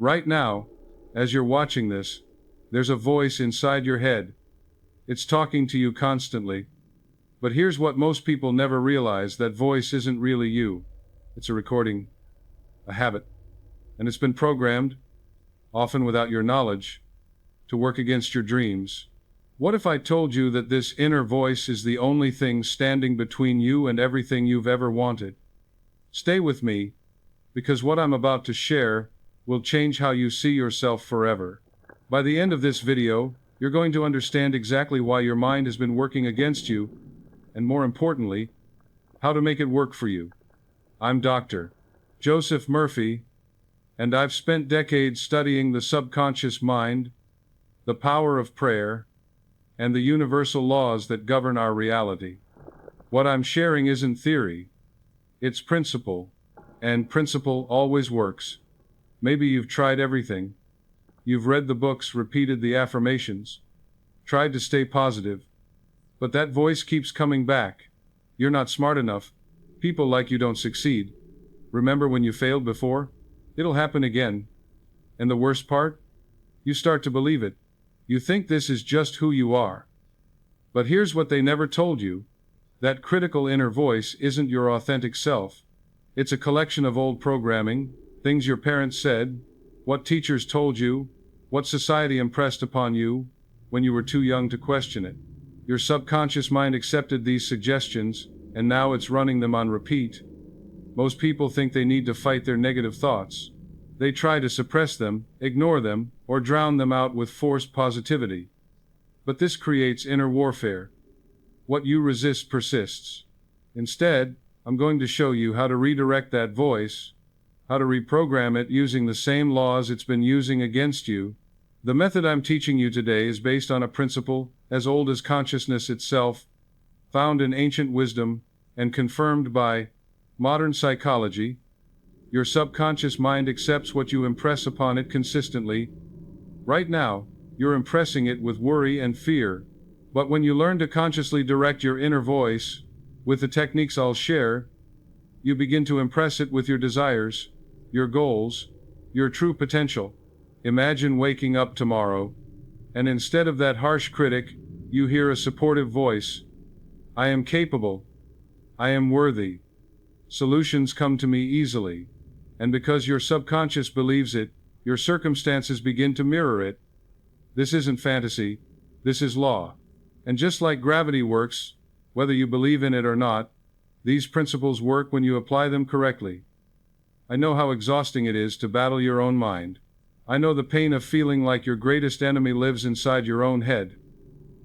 Right now, as you're watching this, there's a voice inside your head. It's talking to you constantly. But here's what most people never realize: that voice isn't really you. It's a recording, a habit, and it's been programmed, often without your knowledge, to work against your dreams. What if I told you that this inner voice is the only thing standing between you and everything you've ever wanted? Stay with me, because what I'm about to share will change how you see yourself forever. By the end of this video, you're going to understand exactly why your mind has been working against you, and more importantly, how to make it work for you. I'm Dr. Joseph Murphy, and I've spent decades studying the subconscious mind, the power of prayer, and the universal laws that govern our reality. What I'm sharing isn't theory, it's principle, and principle always works. Maybe you've tried everything. You've read the books, repeated the affirmations, tried to stay positive, but that voice keeps coming back. You're not smart enough. People like you don't succeed. Remember when you failed before? It'll happen again. And the worst part? You start to believe it. You think this is just who you are. But here's what they never told you. That critical inner voice isn't your authentic self. It's a collection of old programming, things your parents said, what teachers told you, what society impressed upon you when you were too young to question it. Your subconscious mind accepted these suggestions, and now it's running them on repeat. Most people think they need to fight their negative thoughts. They try to suppress them, ignore them, or drown them out with forced positivity. But this creates inner warfare. What you resist persists. Instead, I'm going to show you how to redirect that voice, how to reprogram it using the same laws it's been using against you. The method I'm teaching you today is based on a principle as old as consciousness itself, found in ancient wisdom, and confirmed by modern psychology. Your subconscious mind accepts what you impress upon it consistently. Right now, you're impressing it with worry and fear. But when you learn to consciously direct your inner voice, with the techniques I'll share, you begin to impress it with your desires, your goals, your true potential. Imagine waking up tomorrow, and instead of that harsh critic, you hear a supportive voice. I am capable. I am worthy. Solutions come to me easily. And because your subconscious believes it, your circumstances begin to mirror it. This isn't fantasy, this is law. And just like gravity works, whether you believe in it or not, these principles work when you apply them correctly. I know how exhausting it is to battle your own mind. I know the pain of feeling like your greatest enemy lives inside your own head.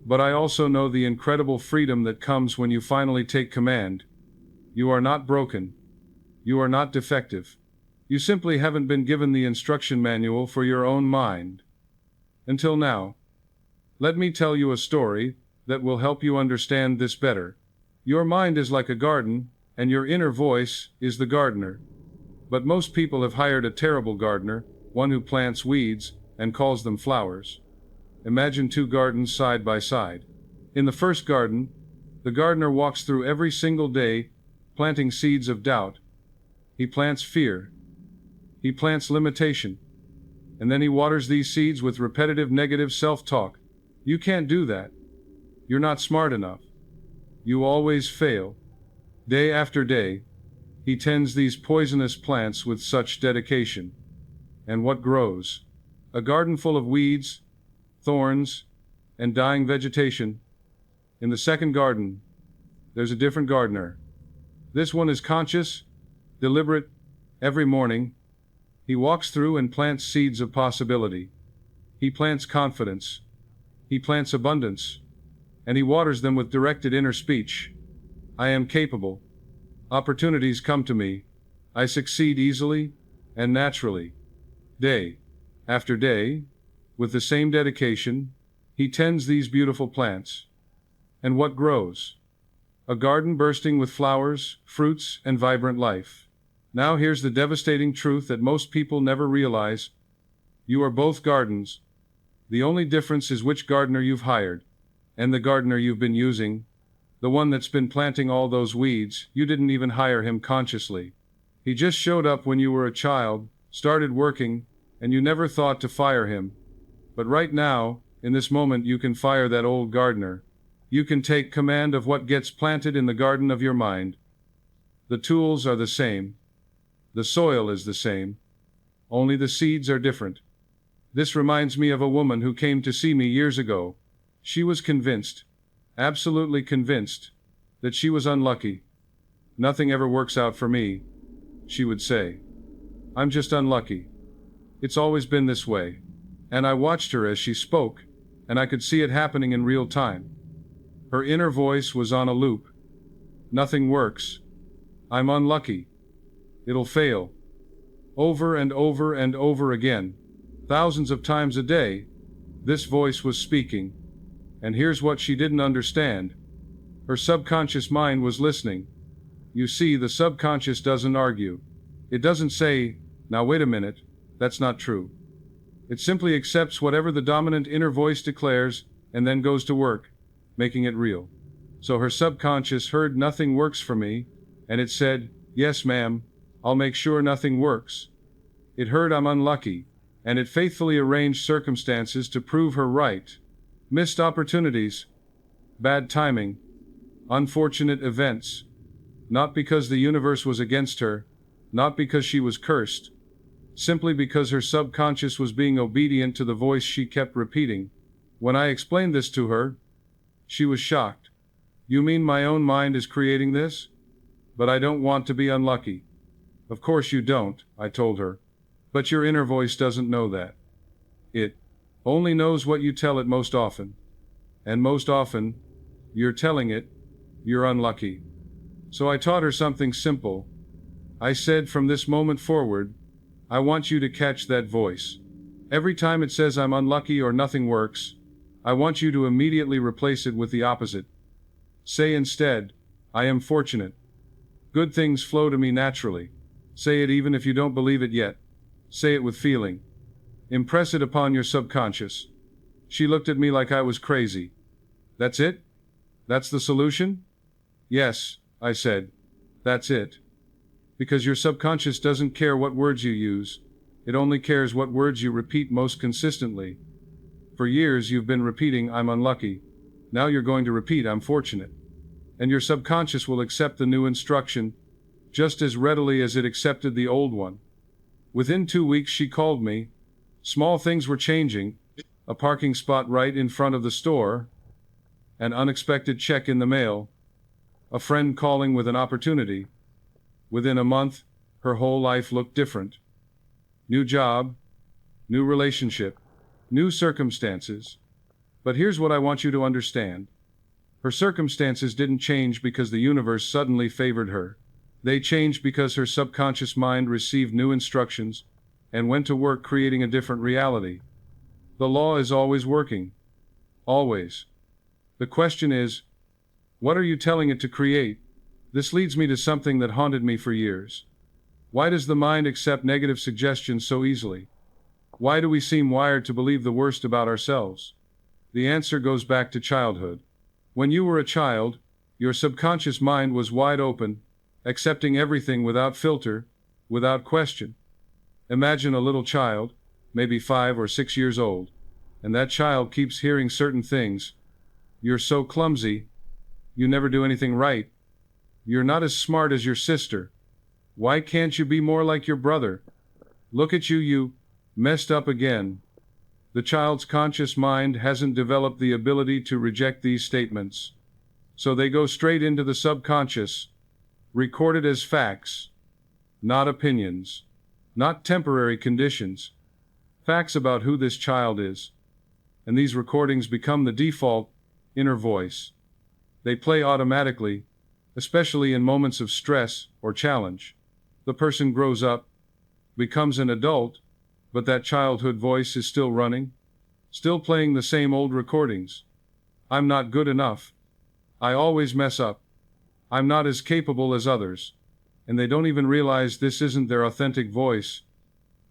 But I also know the incredible freedom that comes when you finally take command. You are not broken. You are not defective. You simply haven't been given the instruction manual for your own mind. Until now. Let me tell you a story that will help you understand this better. Your mind is like a garden, and your inner voice is the gardener. But most people have hired a terrible gardener, one who plants weeds and calls them flowers. Imagine two gardens side by side. In the first garden, the gardener walks through every single day, planting seeds of doubt. He plants fear. He plants limitation. And then he waters these seeds with repetitive negative self-talk. You can't do that. You're not smart enough. You always fail. Day after day, he tends these poisonous plants with such dedication. And what grows? A garden full of weeds, thorns, and dying vegetation. In the second garden, there's a different gardener. This one is conscious, deliberate. Every morning, he walks through and plants seeds of possibility. He plants confidence. He plants abundance. And he waters them with directed inner speech. I am capable. Opportunities come to me. I succeed easily and naturally. Day after day, with the same dedication, he tends these beautiful plants. And what grows? A garden bursting with flowers, fruits, and vibrant life. Now here's the devastating truth that most people never realize. You are both gardens. The only difference is which gardener you've hired. And the gardener you've been using, the one that's been planting all those weeds, you didn't even hire him consciously. He just showed up when you were a child, started working, and you never thought to fire him. But right now, in this moment, you can fire that old gardener. You can take command of what gets planted in the garden of your mind. The tools are the same. The soil is the same. Only the seeds are different. This reminds me of a woman who came to see me years ago. She was convinced, absolutely convinced, that she was unlucky. Nothing ever works out for me, she would say. I'm just unlucky. It's always been this way. And I watched her as she spoke, and I could see it happening in real time. Her inner voice was on a loop. Nothing works. I'm unlucky. It'll fail. Over and over and over again, thousands of times a day, this voice was speaking. And here's what she didn't understand. Her subconscious mind was listening. You see, the subconscious doesn't argue. It doesn't say, now wait a minute, that's not true. It simply accepts whatever the dominant inner voice declares and then goes to work, making it real. So her subconscious heard nothing works for me, and it said, yes ma'am, I'll make sure nothing works. It heard I'm unlucky, and it faithfully arranged circumstances to prove her right. Missed opportunities, bad timing, unfortunate events. Not because the universe was against her, not because she was cursed, simply because her subconscious was being obedient to the voice she kept repeating. When I explained this to her, she was shocked. You mean my own mind is creating this? But I don't want to be unlucky. Of course you don't, I told her. But your inner voice doesn't know that. It only knows what you tell it most often. And most often, you're telling it, you're unlucky. So I taught her something simple. I said, from this moment forward, I want you to catch that voice. Every time it says I'm unlucky or nothing works, I want you to immediately replace it with the opposite. Say instead, I am fortunate. Good things flow to me naturally. Say it even if you don't believe it yet. Say it with feeling. Impress it upon your subconscious. She looked at me like I was crazy. That's it? That's the solution? Yes, I said. That's it. Because your subconscious doesn't care what words you use. It only cares what words you repeat most consistently. For years you've been repeating, I'm unlucky. Now you're going to repeat, I'm fortunate. And your subconscious will accept the new instruction just as readily as it accepted the old one. Within 2 weeks she called me. Small things were changing. A parking spot right in front of the store. An unexpected check in the mail. A friend calling with an opportunity. Within a month, her whole life looked different. New job, new relationship, new circumstances. But here's what I want you to understand. Her circumstances didn't change because the universe suddenly favored her. They changed because her subconscious mind received new instructions and went to work creating a different reality. The law is always working. Always. The question is, what are you telling it to create? This leads me to something that haunted me for years. Why does the mind accept negative suggestions so easily? Why do we seem wired to believe the worst about ourselves? The answer goes back to childhood. When you were a child, your subconscious mind was wide open, accepting everything without filter, without question. Imagine a little child, maybe 5 or 6 years old, and that child keeps hearing certain things. You're so clumsy. You never do anything right. You're not as smart as your sister. Why can't you be more like your brother? Look at you, you messed up again. The child's conscious mind hasn't developed the ability to reject these statements. So they go straight into the subconscious, recorded as facts, not opinions, not temporary conditions, facts about who this child is. And these recordings become the default inner voice. They play automatically, especially in moments of stress or challenge. The person grows up, becomes an adult, but that childhood voice is still running, still playing the same old recordings. I'm not good enough. I always mess up. I'm not as capable as others. And they don't even realize this isn't their authentic voice.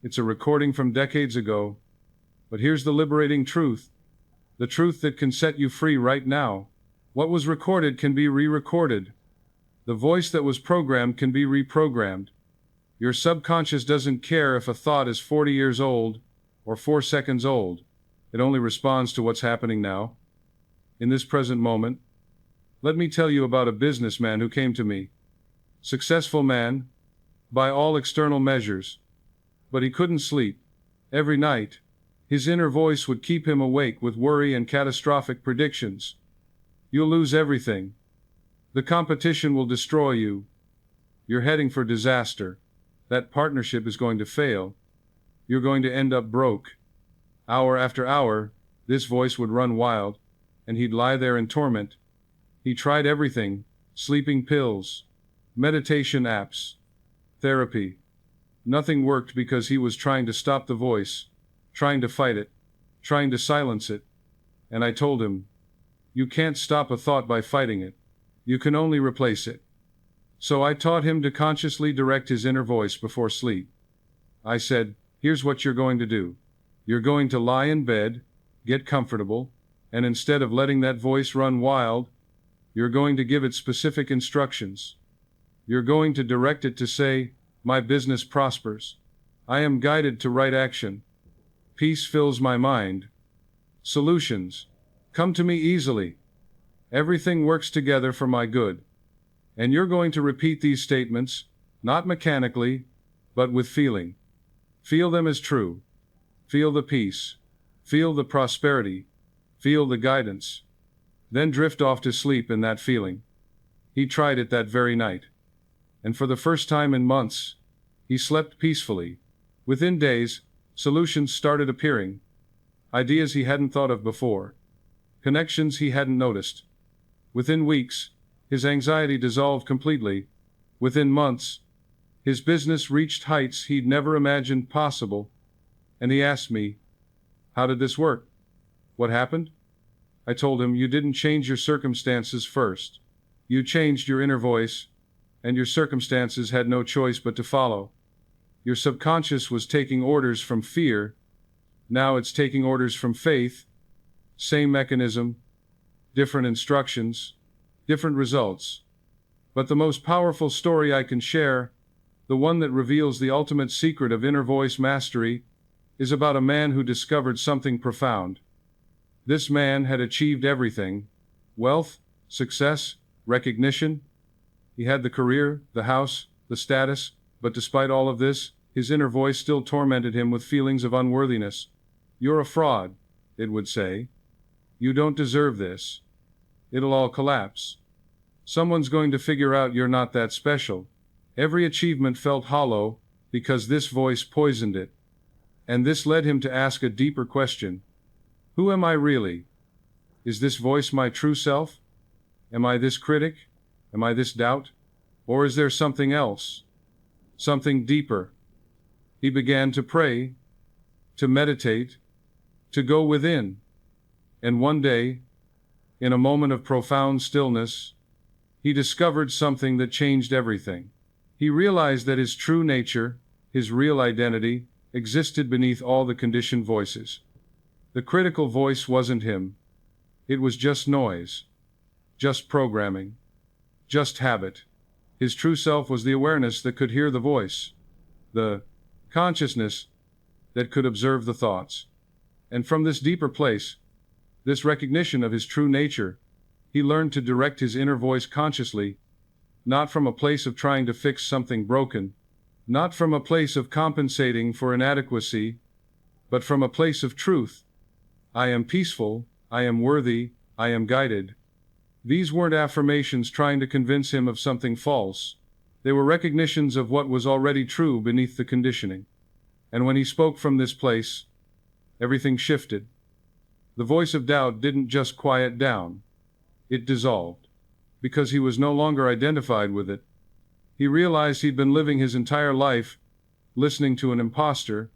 It's a recording from decades ago. But here's the liberating truth. The truth that can set you free right now. What was recorded can be re-recorded. The voice that was programmed can be reprogrammed. Your subconscious doesn't care if a thought is 40 years old or 4 seconds old. It only responds to what's happening now, in this present moment. Let me tell you about a businessman who came to me. Successful man, by all external measures. But he couldn't sleep. Every night, his inner voice would keep him awake with worry and catastrophic predictions. You'll lose everything. The competition will destroy you. You're heading for disaster. That partnership is going to fail. You're going to end up broke. Hour after hour, this voice would run wild, and he'd lie there in torment. He tried everything: sleeping pills, meditation apps, therapy. Nothing worked because he was trying to stop the voice, trying to fight it, trying to silence it. And I told him, you can't stop a thought by fighting it. You can only replace it. So I taught him to consciously direct his inner voice before sleep. I said, here's what you're going to do. You're going to lie in bed, get comfortable, and instead of letting that voice run wild, you're going to give it specific instructions. You're going to direct it to say, my business prospers. I am guided to right action. Peace fills my mind. Solutions come to me easily. Everything works together for my good. And you're going to repeat these statements, not mechanically, but with feeling. Feel them as true. Feel the peace. Feel the prosperity. Feel the guidance. Then drift off to sleep in that feeling. He tried it that very night. And for the first time in months, he slept peacefully. Within days, solutions started appearing. Ideas he hadn't thought of before. Connections he hadn't noticed. Within weeks, his anxiety dissolved completely. Within months, his business reached heights he'd never imagined possible. And he asked me, how did this work? What happened? I told him, you didn't change your circumstances first. You changed your inner voice, and your circumstances had no choice but to follow. Your subconscious was taking orders from fear. Now it's taking orders from faith. Same mechanism, different instructions, different results. But the most powerful story I can share, the one that reveals the ultimate secret of inner voice mastery, is about a man who discovered something profound. This man had achieved everything: wealth, success, recognition. He had the career, the house, the status, but despite all of this, his inner voice still tormented him with feelings of unworthiness. You're a fraud, it would say. You don't deserve this. It'll all collapse. Someone's going to figure out you're not that special. Every achievement felt hollow because this voice poisoned it. And this led him to ask a deeper question. Who am I really? Is this voice my true self? Am I this critic? Am I this doubt? Or is there something else? Something deeper? He began to pray, to meditate, to go within. And one day, in a moment of profound stillness, he discovered something that changed everything. He realized that his true nature, his real identity, existed beneath all the conditioned voices. The critical voice wasn't him. It was just noise, just programming, just habit. His true self was the awareness that could hear the voice, the consciousness that could observe the thoughts. And from this deeper place, this recognition of his true nature, he learned to direct his inner voice consciously, not from a place of trying to fix something broken, not from a place of compensating for inadequacy, but from a place of truth. I am peaceful, I am worthy, I am guided. These weren't affirmations trying to convince him of something false. They were recognitions of what was already true beneath the conditioning. And when he spoke from this place, everything shifted. The voice of doubt didn't just quiet down. It dissolved. Because he was no longer identified with it. He realized he'd been living his entire life listening to an imposter,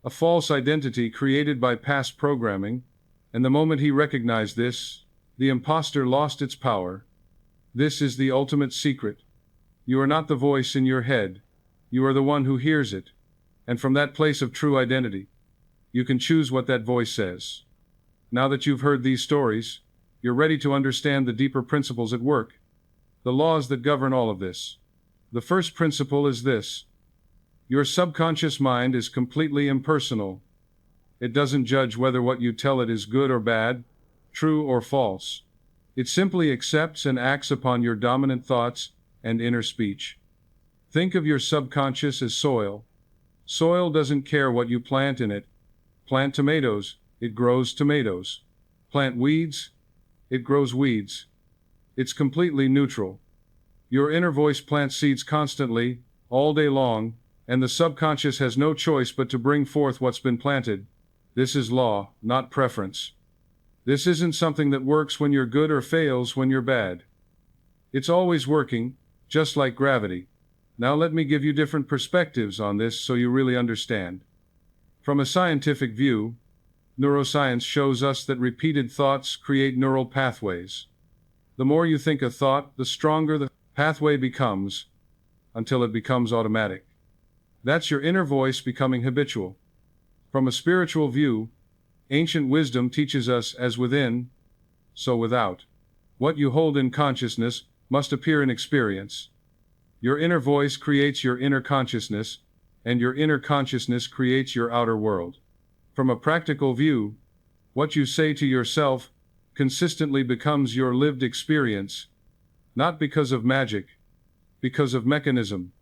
a false identity created by past programming, and the moment he recognized this, the imposter lost its power. This is the ultimate secret. You are not the voice in your head. You are the one who hears it. And from that place of true identity, you can choose what that voice says. Now that you've heard these stories, you're ready to understand the deeper principles at work, the laws that govern all of this. The first principle is this: Your subconscious mind is completely impersonal. It doesn't judge whether what you tell it is good or bad, true or false. It simply accepts and acts upon your dominant thoughts and inner speech. Think of your subconscious as soil. Soil doesn't care what you plant in it. Plant tomatoes, it grows tomatoes. Plant weeds, it grows weeds. It's completely neutral. Your inner voice plants seeds constantly, all day long, and the subconscious has no choice but to bring forth what's been planted. This is law, not preference. This isn't something that works when you're good or fails when you're bad. It's always working, just like gravity. Now let me give you different perspectives on this so you really understand. From a scientific view, neuroscience shows us that repeated thoughts create neural pathways. The more you think a thought, the stronger the pathway becomes, until it becomes automatic. That's your inner voice becoming habitual. From a spiritual view, ancient wisdom teaches us as within, so without. What you hold in consciousness must appear in experience. Your inner voice creates your inner consciousness, and your inner consciousness creates your outer world. From a practical view, what you say to yourself consistently becomes your lived experience, not because of magic, because of mechanism.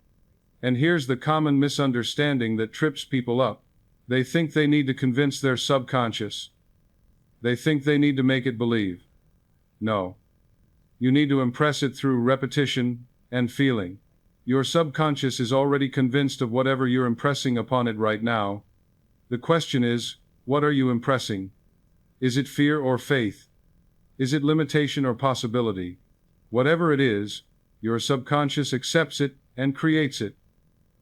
And here's the common misunderstanding that trips people up. They think they need to convince their subconscious. They think they need to make it believe. No. You need to impress it through repetition and feeling. Your subconscious is already convinced of whatever you're impressing upon it right now. The question is, what are you impressing? Is it fear or faith? Is it limitation or possibility? Whatever it is, your subconscious accepts it and creates it.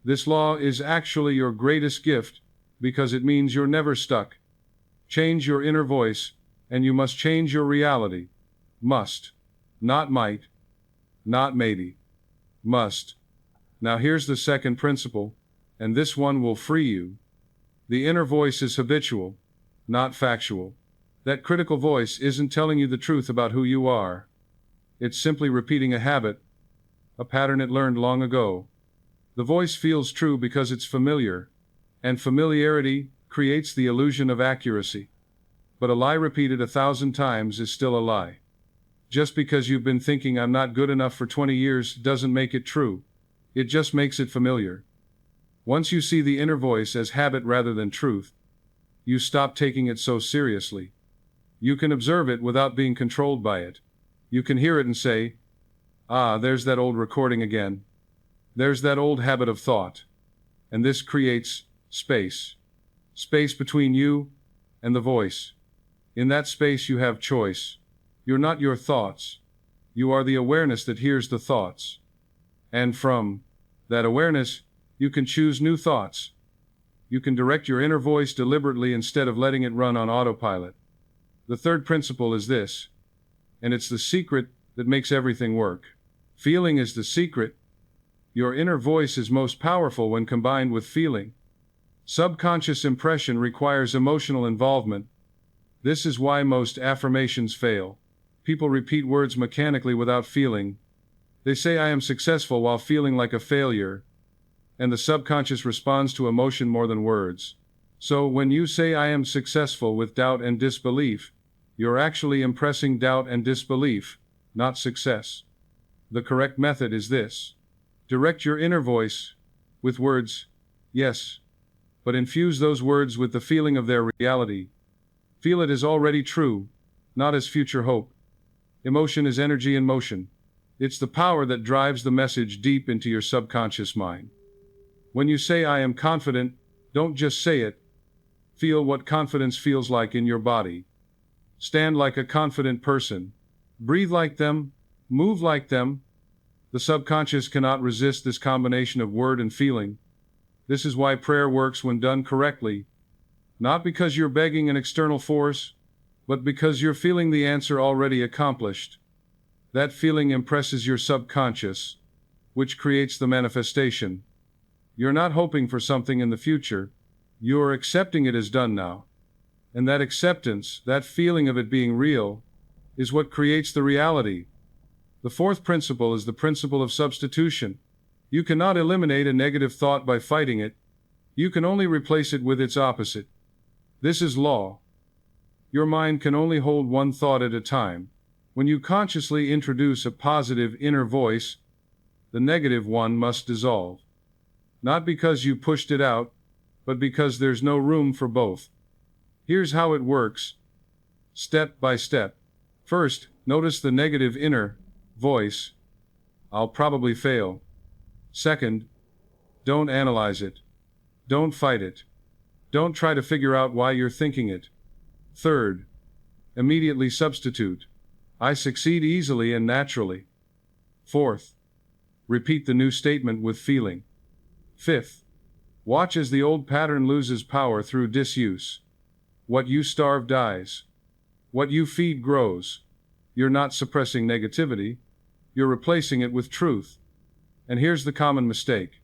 This law is actually your greatest gift, because it means you're never stuck. Change your inner voice, and you must change your reality. Must. Not might. Not maybe. Must. Now here's the second principle, and this one will free you. The inner voice is habitual, not factual. That critical voice isn't telling you the truth about who you are. It's simply repeating a habit, a pattern it learned long ago. The voice feels true because it's familiar, and familiarity creates the illusion of accuracy. But a lie repeated 1,000 times is still a lie. Just because you've been thinking I'm not good enough for 20 years doesn't make it true. It just makes it familiar. Once you see the inner voice as habit rather than truth, you stop taking it so seriously. You can observe it without being controlled by it. You can hear it and say, "Ah, there's that old recording again. There's that old habit of thought." And this creates space. Space between you and the voice. In that space you have choice. You're not your thoughts. You are the awareness that hears the thoughts. And from that awareness, you can choose new thoughts. You can direct your inner voice deliberately instead of letting it run on autopilot. The third principle is this, and it's the secret that makes everything work. Feeling is the secret. Your inner voice is most powerful when combined with feeling. Subconscious impression requires emotional involvement. This is why most affirmations fail. People repeat words mechanically without feeling. They say I am successful while feeling like a failure, and the subconscious responds to emotion more than words. So when you say I am successful with doubt and disbelief, you're actually impressing doubt and disbelief, not success. The correct method is this. Direct your inner voice with words, yes, but infuse those words with the feeling of their reality. Feel it as already true, not as future hope. Emotion is energy in motion. It's the power that drives the message deep into your subconscious mind. When you say I am confident, don't just say it. Feel what confidence feels like in your body. Stand like a confident person. Breathe like them. Move like them. The subconscious cannot resist this combination of word and feeling. This is why prayer works when done correctly. Not because you're begging an external force, but because you're feeling the answer already accomplished. That feeling impresses your subconscious, which creates the manifestation. You're not hoping for something in the future. You're accepting it as done now. And that acceptance, that feeling of it being real, is what creates the reality. The fourth principle is the principle of substitution. You cannot eliminate a negative thought by fighting it. You can only replace it with its opposite. This is law. Your mind can only hold one thought at a time. When you consciously introduce a positive inner voice, the negative one must dissolve. Not because you pushed it out, but because there's no room for both. Here's how it works, step by step. First, notice the negative inner voice. I'll probably fail. Second, don't analyze it. Don't fight it. Don't try to figure out why you're thinking it. Third, immediately substitute. I succeed easily and naturally. Fourth, repeat the new statement with feeling. Fifth, watch as the old pattern loses power through disuse. What you starve dies. What you feed grows. You're not suppressing negativity. You're replacing it with truth. And here's the common mistake.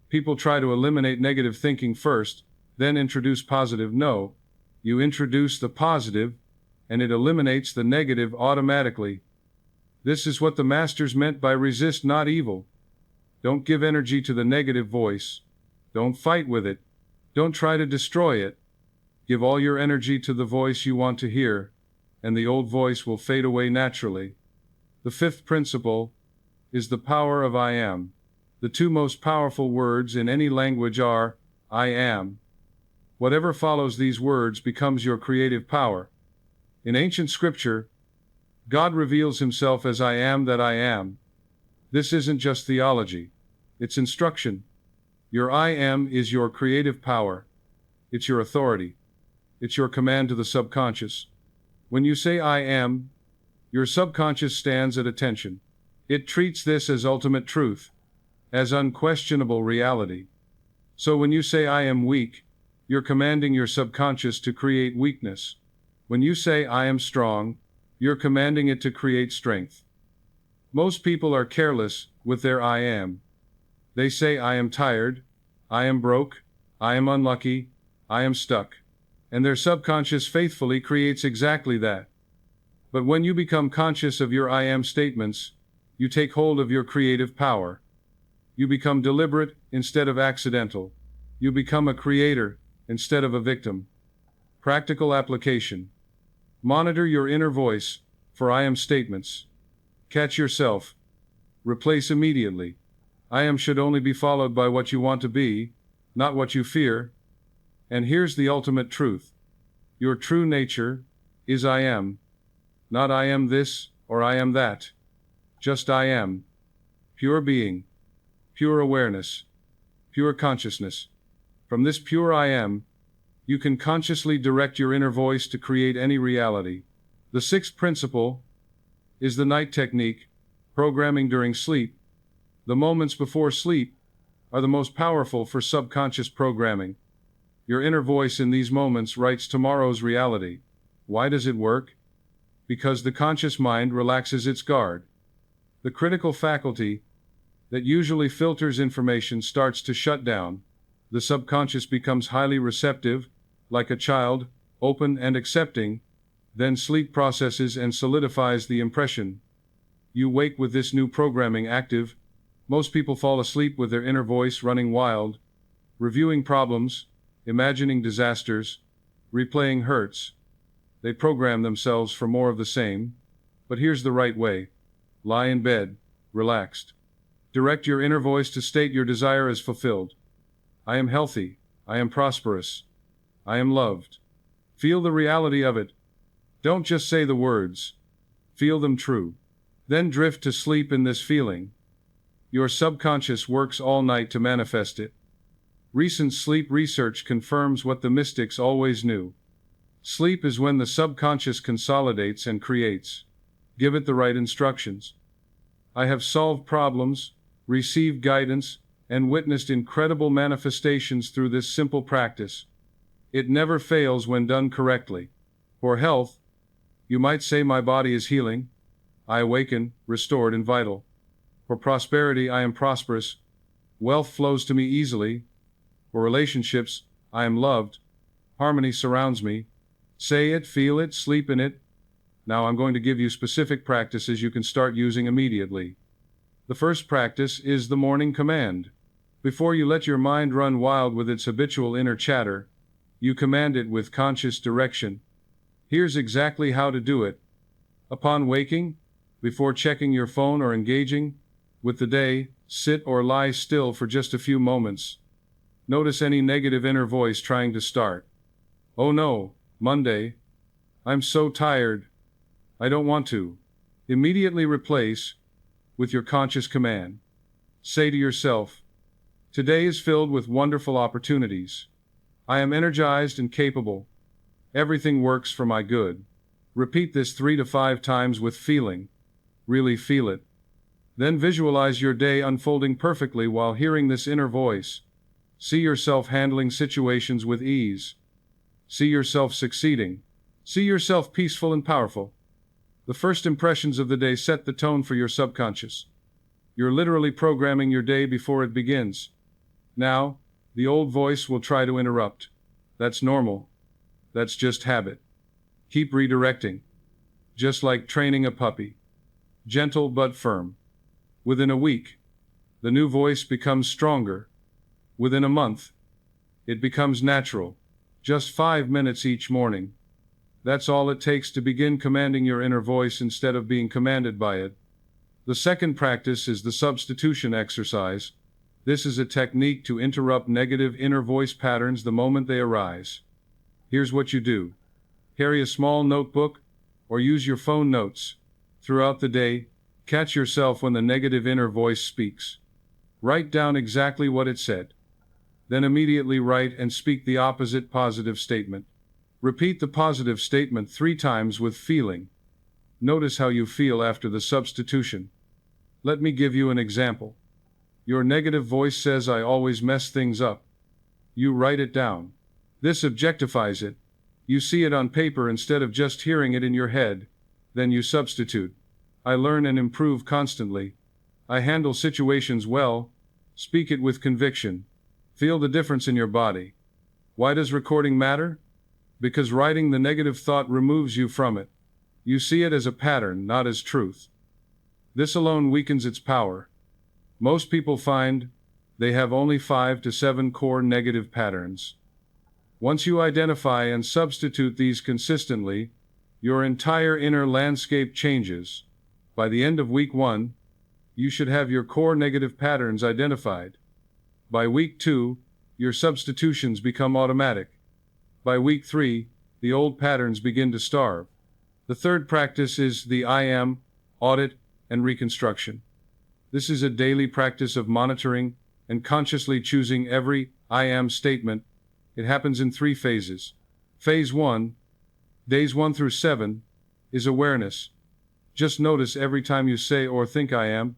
People try to eliminate negative thinking first, then introduce positive. No, you introduce the positive, and it eliminates the negative automatically. This is what the masters meant by resist not evil. Don't give energy to the negative voice. Don't fight with it. Don't try to destroy it. Give all your energy to the voice you want to hear, and the old voice will fade away naturally. The fifth principle is the power of I am. The two most powerful words in any language are, I am. Whatever follows these words becomes your creative power. In ancient scripture, God reveals himself as I am that I am. This isn't just theology. It's instruction. Your I am is your creative power. It's your authority. It's your command to the subconscious. When you say I am, your subconscious stands at attention. It treats this as ultimate truth, as unquestionable reality. So when you say I am weak, you're commanding your subconscious to create weakness. When you say I am strong, you're commanding it to create strength. Most people are careless with their I am. They say I am tired, I am broke, I am unlucky, I am stuck. And their subconscious faithfully creates exactly that. But when you become conscious of your I am statements, you take hold of your creative power. You become deliberate instead of accidental. You become a creator instead of a victim. Practical application. Monitor your inner voice for I am statements. Catch yourself. Replace immediately. I am should only be followed by what you want to be, not what you fear. And here's the ultimate truth. Your true nature is I am. Not I am this or I am that. Just I am. Pure being. Pure awareness. Pure consciousness. From this pure I am, you can consciously direct your inner voice to create any reality. The sixth principle is the night technique, programming during sleep. The moments before sleep are the most powerful for subconscious programming. Your inner voice in these moments writes tomorrow's reality. Why does it work? Because the conscious mind relaxes its guard. The critical faculty that usually filters information starts to shut down. The subconscious becomes highly receptive, like a child, open and accepting. Then sleep processes and solidifies the impression. You wake with this new programming active. Most people fall asleep with their inner voice running wild, reviewing problems, imagining disasters, replaying hurts. They program themselves for more of the same. But here's the right way. Lie in bed, relaxed. Direct your inner voice to state your desire as fulfilled. I am healthy. I am prosperous. I am loved. Feel the reality of it. Don't just say the words. Feel them true. Then drift to sleep in this feeling. Your subconscious works all night to manifest it. Recent sleep research confirms what the mystics always knew. Sleep is when the subconscious consolidates and creates. Give it the right instructions. I have solved problems, received guidance, and witnessed incredible manifestations through this simple practice. It never fails when done correctly. For health, you might say my body is healing. I awaken, restored and vital. For prosperity, I am prosperous. Wealth flows to me easily. For relationships, I am loved. Harmony surrounds me. Say it, feel it, sleep in it. Now I'm going to give you specific practices you can start using immediately. The first practice is the morning command. Before you let your mind run wild with its habitual inner chatter, you command it with conscious direction. Here's exactly how to do it. Upon waking, before checking your phone or engaging with the day, sit or lie still for just a few moments. Notice any negative inner voice trying to start. "Oh no, Monday. I'm so tired. I don't want to." Immediately replace with your conscious command. Say to yourself, "Today is filled with wonderful opportunities. I am energized and capable. Everything works for my good." Repeat this 3 to 5 times with feeling. Really feel it. Then visualize your day unfolding perfectly while hearing this inner voice. See yourself handling situations with ease. See yourself succeeding. See yourself peaceful and powerful. The first impressions of the day set the tone for your subconscious. You're literally programming your day before it begins. Now, the old voice will try to interrupt. That's normal. That's just habit. Keep redirecting. Just like training a puppy. Gentle but firm. Within a week, the new voice becomes stronger. Within a month, it becomes natural. Just 5 minutes each morning. That's all it takes to begin commanding your inner voice instead of being commanded by it. The second practice is the substitution exercise. This is a technique to interrupt negative inner voice patterns the moment they arise. Here's what you do. Carry a small notebook or use your phone notes. Throughout the day, catch yourself when the negative inner voice speaks. Write down exactly what it said. Then immediately write and speak the opposite positive statement. Repeat the positive statement 3 times with feeling. Notice how you feel after the substitution. Let me give you an example. Your negative voice says, "I always mess things up." You write it down. This objectifies it. You see it on paper instead of just hearing it in your head. Then you substitute. "I learn and improve constantly. I handle situations well." Speak it with conviction. Feel the difference in your body. Why does recording matter? Because writing the negative thought removes you from it. You see it as a pattern, not as truth. This alone weakens its power. Most people find they have only 5 to 7 core negative patterns. Once you identify and substitute these consistently, your entire inner landscape changes. By the end of week 1, you should have your core negative patterns identified. By week 2, your substitutions become automatic. By week 3, the old patterns begin to starve. The third practice is the I am, audit, and reconstruction. This is a daily practice of monitoring and consciously choosing every I am statement. It happens in 3 phases. Phase 1, days 1 through 7, is awareness. Just notice every time you say or think I am.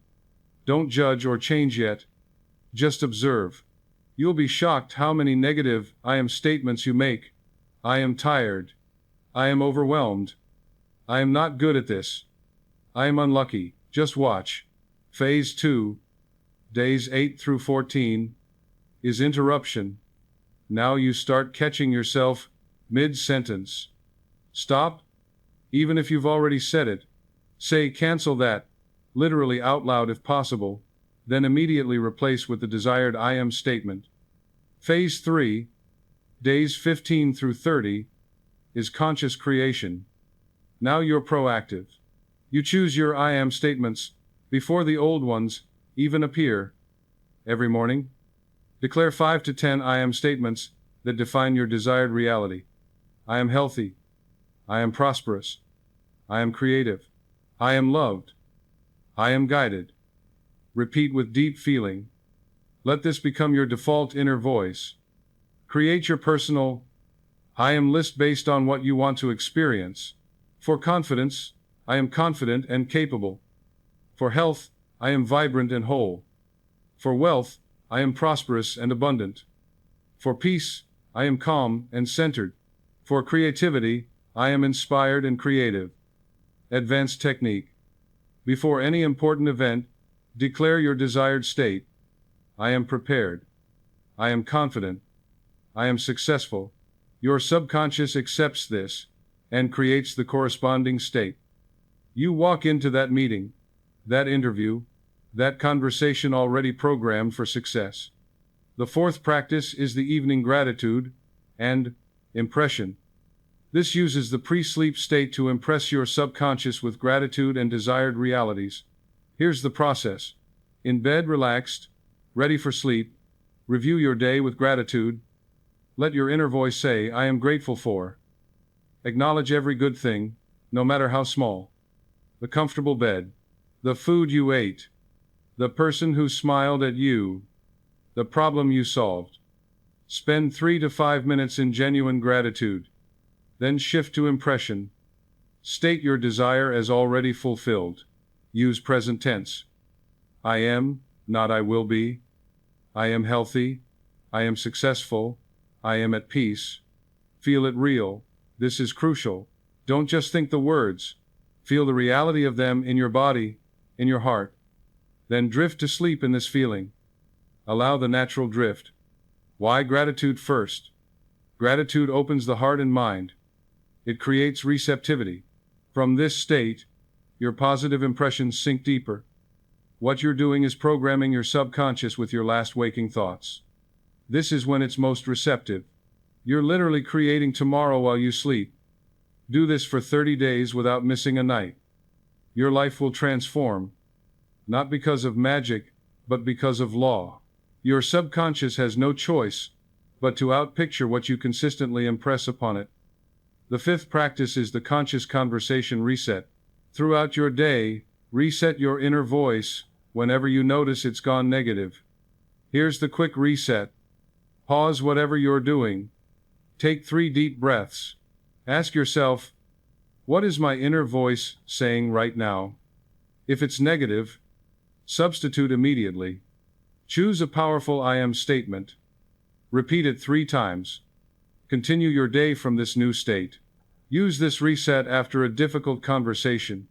Don't judge or change yet. Just observe. You'll be shocked how many negative I am statements you make. I am tired. I am overwhelmed. I am not good at this. I am unlucky. Just watch. Phase 2, days 8 through 14, is interruption. Now you start catching yourself mid-sentence. Stop. Even if you've already said it. Say cancel that, literally out loud if possible, then immediately replace with the desired I am statement. Phase 3, days 15 through 30, is conscious creation. Now you're proactive. You choose your I am statements before the old ones even appear. Every morning, declare 5 to 10 I am statements that define your desired reality. I am healthy. I am prosperous. I am creative. I am loved. I am guided. Repeat with deep feeling. Let this become your default inner voice. Create your personal I am list based on what you want to experience. For confidence, I am confident and capable. For health, I am vibrant and whole. For wealth, I am prosperous and abundant. For peace, I am calm and centered. For creativity, I am inspired and creative. Advanced technique. Before any important event, declare your desired state. I am prepared. I am confident. I am successful. Your subconscious accepts this and creates the corresponding state. You walk into that meeting, that interview, That conversation already programmed for success. The fourth practice is the evening gratitude and impression. This uses the pre-sleep state to impress your subconscious with gratitude and desired realities. Here's the process. In bed, relaxed, ready for sleep, review your day with gratitude. Let your inner voice say, I am grateful for. Acknowledge every good thing, no matter how small. The comfortable bed, the food you ate, the person who smiled at you, the problem you solved. Spend 3 to 5 minutes in genuine gratitude. Then shift to impression. State your desire as already fulfilled. Use present tense. I am, not I will be. I am healthy. I am successful. I am at peace. Feel it real. This is crucial. Don't just think the words. Feel the reality of them in your body, in your heart. Then drift to sleep in this feeling. Allow the natural drift. Why gratitude first? Gratitude opens the heart and mind. It creates receptivity. From this state, your positive impressions sink deeper. What you're doing is programming your subconscious with your last waking thoughts. This is when it's most receptive. You're literally creating tomorrow while you sleep. Do this for 30 days without missing a night. Your life will transform. Not because of magic, but because of law. Your subconscious has no choice but to outpicture what you consistently impress upon it. The fifth practice is the conscious conversation reset. Throughout your day, reset your inner voice whenever you notice it's gone negative. Here's the quick reset. Pause whatever you're doing. Take 3 deep breaths. Ask yourself, what is my inner voice saying right now? If it's negative, substitute immediately. Choose a powerful I am statement. Repeat it 3 times. Continue your day from this new state. Use this reset after a difficult conversation,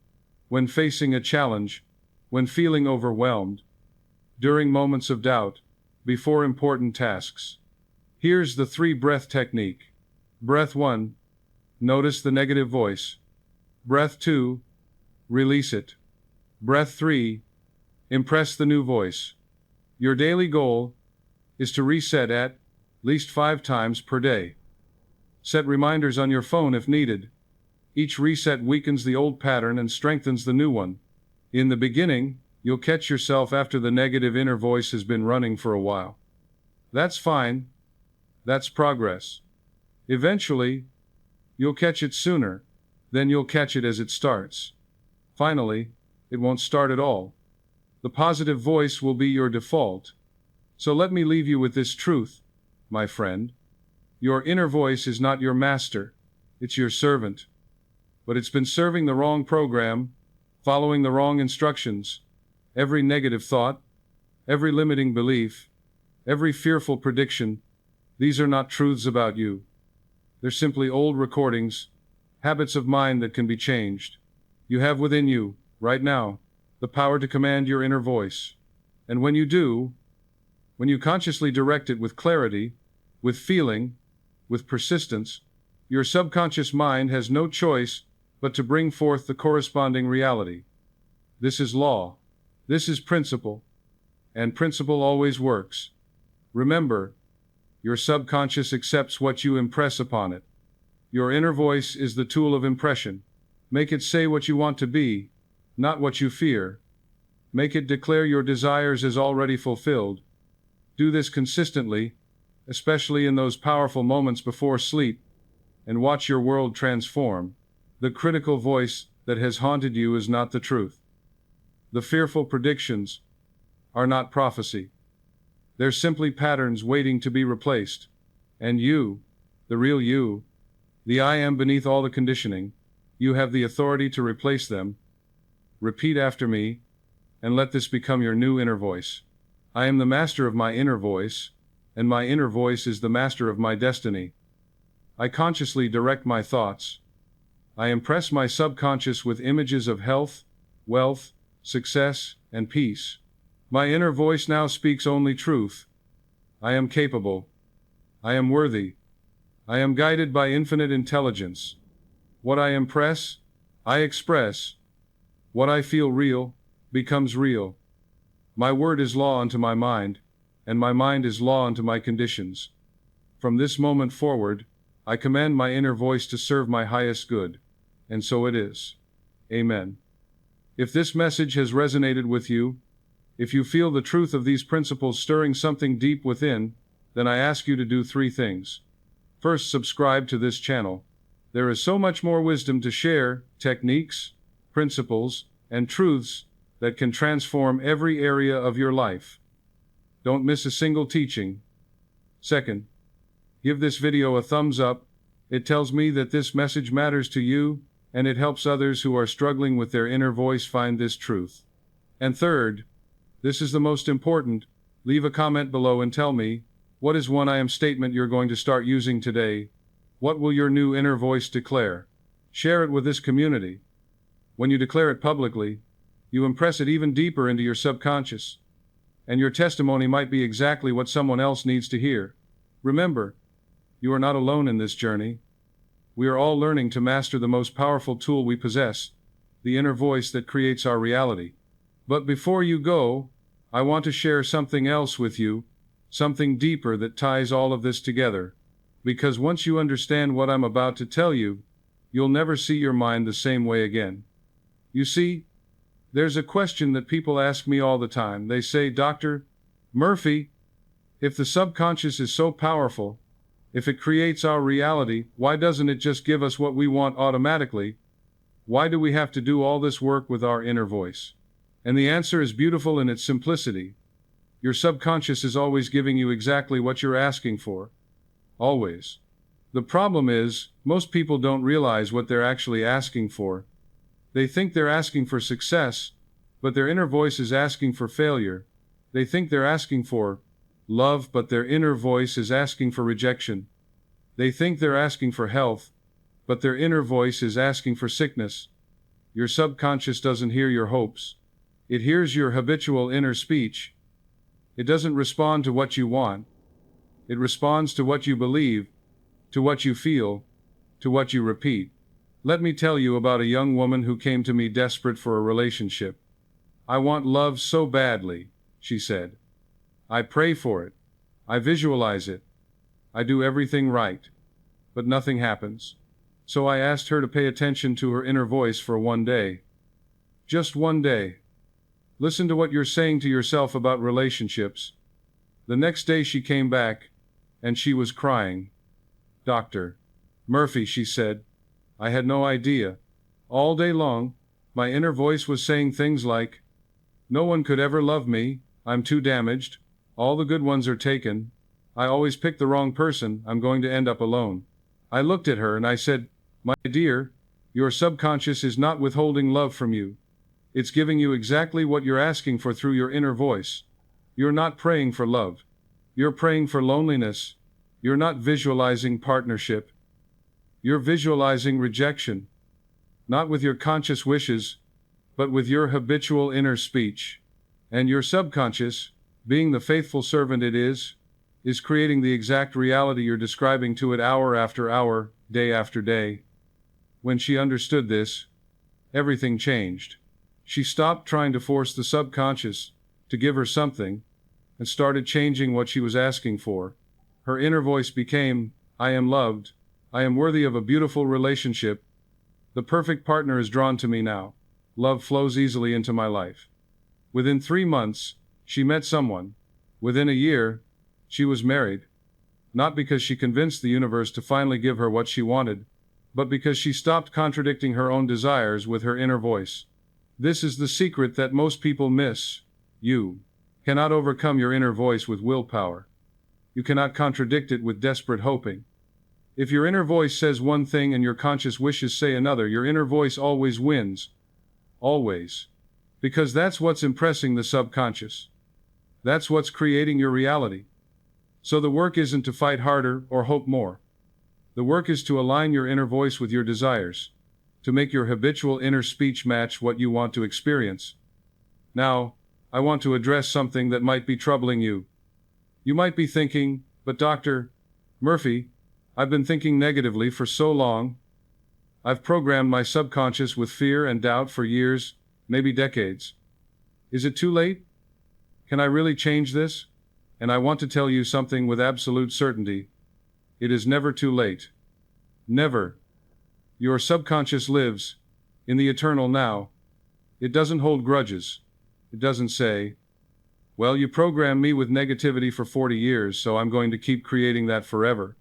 when facing a challenge, when feeling overwhelmed, during moments of doubt, before important tasks. Here's the 3 breath technique. Breath 1. Notice the negative voice. Breath 2. Release it. Breath 3. Impress the new voice. Your daily goal is to reset at least 5 times per day. Set reminders on your phone if needed. Each reset weakens the old pattern and strengthens the new one. In the beginning, you'll catch yourself after the negative inner voice has been running for a while. That's fine. That's progress. Eventually, you'll catch it sooner, then you'll catch it as it starts. Finally, it won't start at all. The positive voice will be your default. So let me leave you with this truth, my friend. Your inner voice is not your master, it's your servant. But it's been serving the wrong program, following the wrong instructions. Every negative thought, every limiting belief, every fearful prediction, these are not truths about you. They're simply old recordings, habits of mind that can be changed. You have within you, right now, the power to command your inner voice. And when you do, when you consciously direct it with clarity, with feeling, with persistence, your subconscious mind has no choice but to bring forth the corresponding reality. This is law. This is principle. And principle always works. Remember, your subconscious accepts what you impress upon it. Your inner voice is the tool of impression. Make it say what you want to be, not what you fear. Make it declare your desires as already fulfilled. Do this consistently, especially in those powerful moments before sleep, and watch your world transform. The critical voice that has haunted you is not the truth. The fearful predictions are not prophecy. They're simply patterns waiting to be replaced. And you, the real you, the I am beneath all the conditioning, you have the authority to replace them. Repeat after me, and let this become your new inner voice. I am the master of my inner voice, and my inner voice is the master of my destiny. I consciously direct my thoughts. I impress my subconscious with images of health, wealth, success, and peace. My inner voice now speaks only truth. I am capable. I am worthy. I am guided by infinite intelligence. What I impress, I express. What I feel real, becomes real. My word is law unto my mind, and my mind is law unto my conditions. From this moment forward, I command my inner voice to serve my highest good. And so it is. Amen. If this message has resonated with you, if you feel the truth of these principles stirring something deep within, then I ask you to do 3 things. First, subscribe to this channel. There is so much more wisdom to share, techniques, principles, and truths that can transform every area of your life. Don't miss a single teaching. Second, give this video a thumbs up. It tells me that this message matters to you, and it helps others who are struggling with their inner voice find this truth. And third, this is the most important, leave a comment below and tell me, what is one I am statement you're going to start using today? What will your new inner voice declare? Share it with this community. When you declare it publicly, you impress it even deeper into your subconscious. And your testimony might be exactly what someone else needs to hear. Remember, you are not alone in this journey. We are all learning to master the most powerful tool we possess, the inner voice that creates our reality. But before you go, I want to share something else with you, something deeper that ties all of this together. Because once you understand what I'm about to tell you, you'll never see your mind the same way again. You see, there's a question that people ask me all the time. They say, Dr. Murphy, if the subconscious is so powerful, if it creates our reality, why doesn't it just give us what we want automatically? Why do we have to do all this work with our inner voice? And the answer is beautiful in its simplicity. Your subconscious is always giving you exactly what you're asking for. Always. The problem is, most people don't realize what they're actually asking for. They think they're asking for success, but their inner voice is asking for failure. They think they're asking for love, but their inner voice is asking for rejection. They think they're asking for health, but their inner voice is asking for sickness. Your subconscious doesn't hear your hopes. It hears your habitual inner speech. It doesn't respond to what you want. It responds to what you believe, to what you feel, to what you repeat. Let me tell you about a young woman who came to me desperate for a relationship. I want love so badly, she said. I pray for it. I visualize it. I do everything right. But nothing happens. So I asked her to pay attention to her inner voice for one day. Just one day. Listen to what you're saying to yourself about relationships. The next day she came back, and she was crying. Dr. Murphy, she said, I had no idea. All day long, my inner voice was saying things like, no one could ever love me, I'm too damaged, all the good ones are taken, I always pick the wrong person, I'm going to end up alone. I looked at her and I said, my dear, your subconscious is not withholding love from you. It's giving you exactly what you're asking for through your inner voice. You're not praying for love. You're praying for loneliness. You're not visualizing partnership. You're visualizing rejection. Not with your conscious wishes, but with your habitual inner speech. And your subconscious, being the faithful servant it is creating the exact reality you're describing to it hour after hour, day after day. When she understood this, everything changed. She stopped trying to force the subconscious to give her something and started changing what she was asking for. Her inner voice became, I am loved. I am worthy of a beautiful relationship. The perfect partner is drawn to me now. Love flows easily into my life. Within 3 months, she met someone. Within a year, she was married. Not because she convinced the universe to finally give her what she wanted, but because she stopped contradicting her own desires with her inner voice. This is the secret that most people miss. You cannot overcome your inner voice with willpower. You cannot contradict it with desperate hoping. If your inner voice says one thing and your conscious wishes say another, your inner voice always wins. Always. Because that's what's impressing the subconscious. That's what's creating your reality. So the work isn't to fight harder or hope more. The work is to align your inner voice with your desires, to make your habitual inner speech match what you want to experience. Now, I want to address something that might be troubling you. You might be thinking, but Dr. Murphy, I've been thinking negatively for so long. I've programmed my subconscious with fear and doubt for years, maybe decades. Is it too late? Can I really change this? And I want to tell you something with absolute certainty. It is never too late. Never. Your subconscious lives in the eternal now. It doesn't hold grudges. It doesn't say, well, you programmed me with negativity for 40 years, so I'm going to keep creating that forever.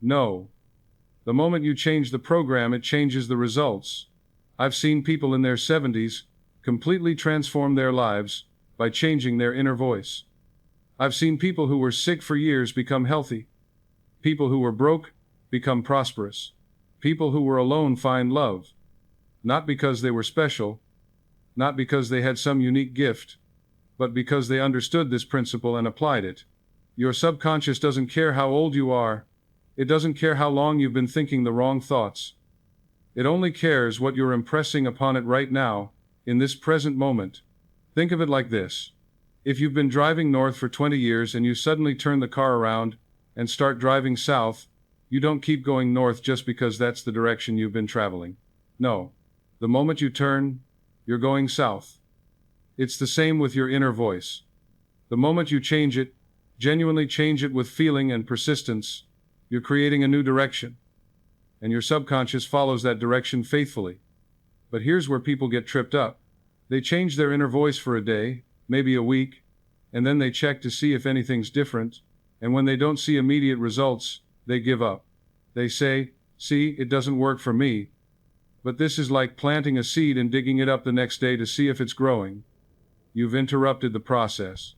No. The moment you change the program, it changes the results. I've seen people in their 70s completely transform their lives by changing their inner voice. I've seen people who were sick for years become healthy. People who were broke become prosperous. People who were alone find love. Not because they were special, not because they had some unique gift, but because they understood this principle and applied it. Your subconscious doesn't care how old you are. It doesn't care how long you've been thinking the wrong thoughts. It only cares what you're impressing upon it right now, in this present moment. Think of it like this. If you've been driving north for 20 years and you suddenly turn the car around and start driving south, you don't keep going north just because that's the direction you've been traveling. No. The moment you turn, you're going south. It's the same with your inner voice. The moment you change it, genuinely change it with feeling and persistence, you're creating a new direction. And your subconscious follows that direction faithfully. But here's where people get tripped up. They change their inner voice for a day, maybe a week, and then they check to see if anything's different, and when they don't see immediate results, they give up. They say, see, it doesn't work for me. But this is like planting a seed and digging it up the next day to see if it's growing. You've interrupted the process.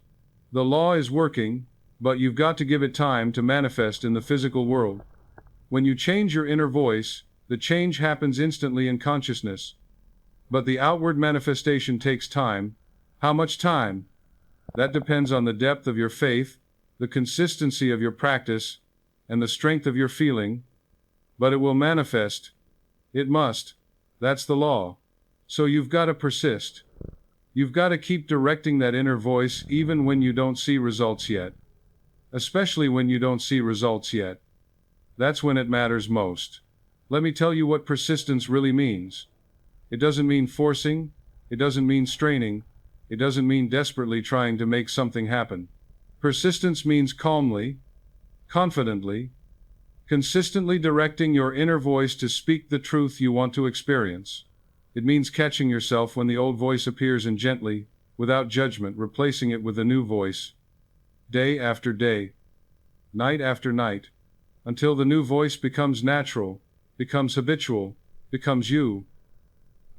The law is working, but you've got to give it time to manifest in the physical world. When you change your inner voice, the change happens instantly in consciousness. But the outward manifestation takes time. How much time? That depends on the depth of your faith, the consistency of your practice, and the strength of your feeling. But it will manifest. It must. That's the law. So you've got to persist. You've got to keep directing that inner voice even when you don't see results yet. Especially when you don't see results yet. That's when it matters most. Let me tell you what persistence really means. It doesn't mean forcing. It doesn't mean straining. It doesn't mean desperately trying to make something happen. Persistence means calmly, confidently, consistently directing your inner voice to speak the truth you want to experience. It means catching yourself when the old voice appears and gently, without judgment, replacing it with a new voice. Day after day, night after night, until the new voice becomes natural, becomes habitual, becomes you.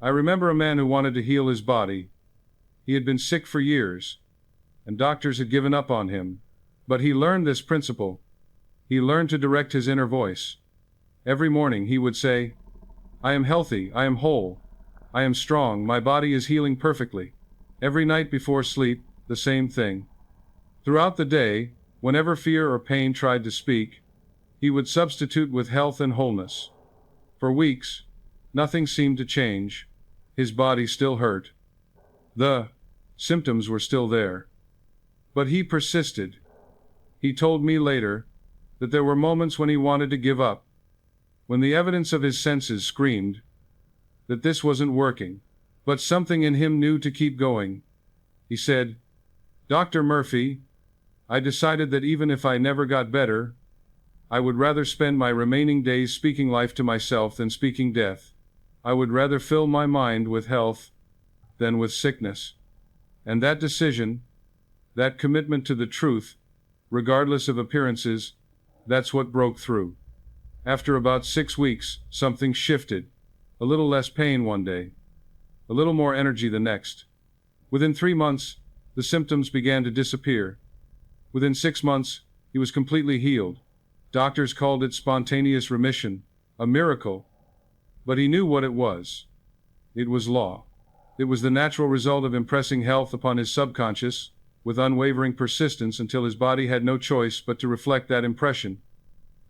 I remember a man who wanted to heal his body. He had been sick for years, and doctors had given up on him. But he learned this principle. He learned to direct his inner voice. Every morning he would say, I am healthy, I am whole, I am strong, my body is healing perfectly. Every night before sleep, the same thing. Throughout the day, whenever fear or pain tried to speak, he would substitute with health and wholeness. For weeks, nothing seemed to change. His body still hurt. The symptoms were still there. But he persisted. He told me later that there were moments when he wanted to give up, when the evidence of his senses screamed that this wasn't working, but something in him knew to keep going. He said, Dr. Murphy, I decided that even if I never got better, I would rather spend my remaining days speaking life to myself than speaking death. I would rather fill my mind with health than with sickness. And that decision, that commitment to the truth, regardless of appearances, that's what broke through. After about 6 weeks, something shifted. A little less pain one day. A little more energy the next. Within 3 months, the symptoms began to disappear. Within 6 months, he was completely healed. Doctors called it spontaneous remission, a miracle. But he knew what it was. It was law. It was the natural result of impressing health upon his subconscious, with unwavering persistence until his body had no choice but to reflect that impression.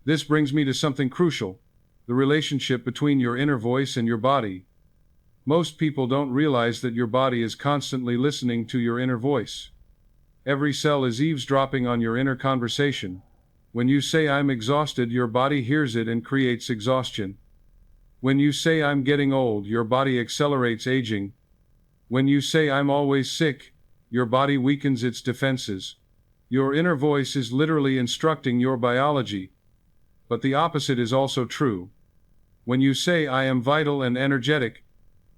This brings me to something crucial, the relationship between your inner voice and your body. Most people don't realize that your body is constantly listening to your inner voice. Every cell is eavesdropping on your inner conversation. When you say I'm exhausted, your body hears it and creates exhaustion. When you say I'm getting old, your body accelerates aging. When you say I'm always sick, your body weakens its defenses. Your inner voice is literally instructing your biology. But the opposite is also true. When you say, "I am vital and energetic,"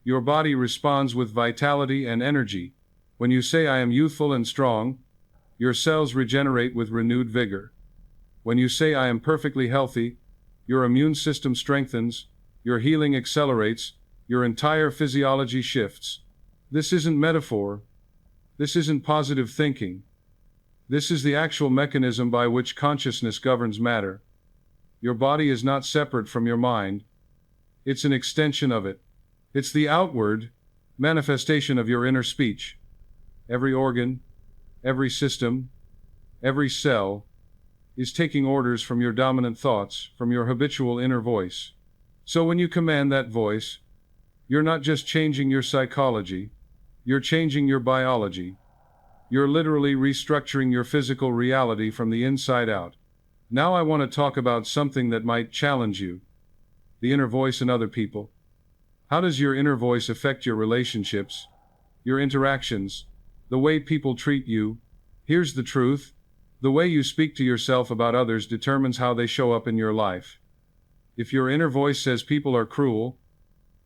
your body responds with vitality and energy. When you say, "I am youthful and strong," your cells regenerate with renewed vigor. When you say, "I am perfectly healthy," your immune system strengthens, your healing accelerates, your entire physiology shifts. This isn't metaphor. This isn't positive thinking. This is the actual mechanism by which consciousness governs matter. Your body is not separate from your mind. It's an extension of it. It's the outward manifestation of your inner speech. Every organ, every system, every cell is taking orders from your dominant thoughts, from your habitual inner voice. So when you command that voice, you're not just changing your psychology, you're changing your biology. You're literally restructuring your physical reality from the inside out. Now I want to talk about something that might challenge you: the inner voice in other people. How does your inner voice affect your relationships, your interactions, the way people treat you? Here's the truth: the way you speak to yourself about others determines how they show up in your life. If your inner voice says people are cruel,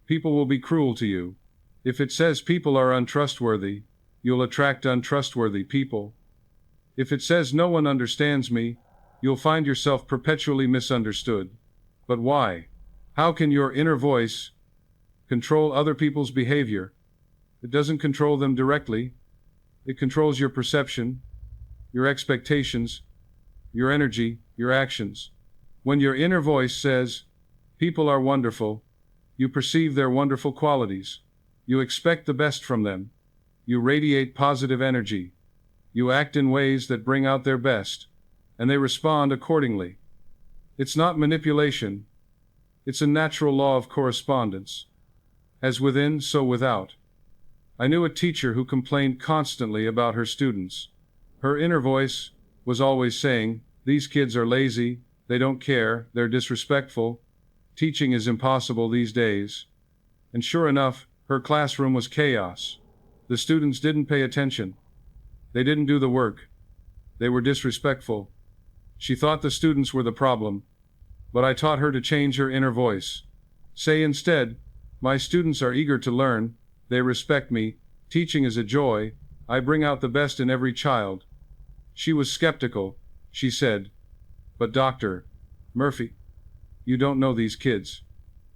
people will be cruel to you. If it says people are untrustworthy, you'll attract untrustworthy people. If it says no one understands me, you'll find yourself perpetually misunderstood. But why? How can your inner voice control other people's behavior? It doesn't control them directly. It controls your perception, your expectations, your energy, your actions. When your inner voice says, "People are wonderful," you perceive their wonderful qualities. You expect the best from them. You radiate positive energy. You act in ways that bring out their best, and they respond accordingly. It's not manipulation. It's a natural law of correspondence. As within, so without. I knew a teacher who complained constantly about her students. Her inner voice was always saying, "These kids are lazy, they don't care, they're disrespectful. Teaching is impossible these days." And sure enough, her classroom was chaos. The students didn't pay attention. They didn't do the work. They were disrespectful. She thought the students were the problem. But I taught her to change her inner voice. Say instead, "My students are eager to learn, they respect me, teaching is a joy, I bring out the best in every child." She was skeptical. She said, "But Dr. Murphy, you don't know these kids.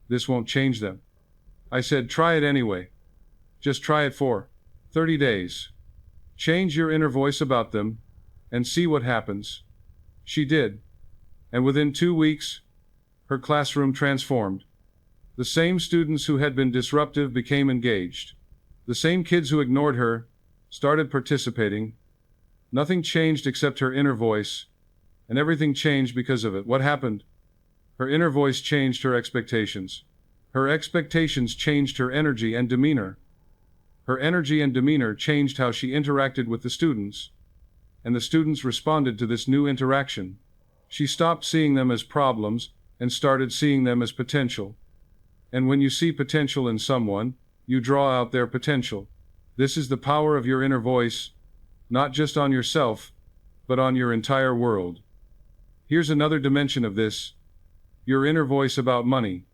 This won't change them." I said, "Try it anyway. Just try it for 30 days. Change your inner voice about them, and see what happens." She did. And within 2 weeks, her classroom transformed. The same students who had been disruptive became engaged. The same kids who ignored her started participating. Nothing changed except her inner voice, and everything changed because of it. What happened? Her inner voice changed her expectations. Her expectations changed her energy and demeanor. Her energy and demeanor changed how she interacted with the students, and the students responded to this new interaction. She stopped seeing them as problems and started seeing them as potential. And when you see potential in someone, you draw out their potential. This is the power of your inner voice, not just on yourself, but on your entire world. Here's another dimension of this: your inner voice about money.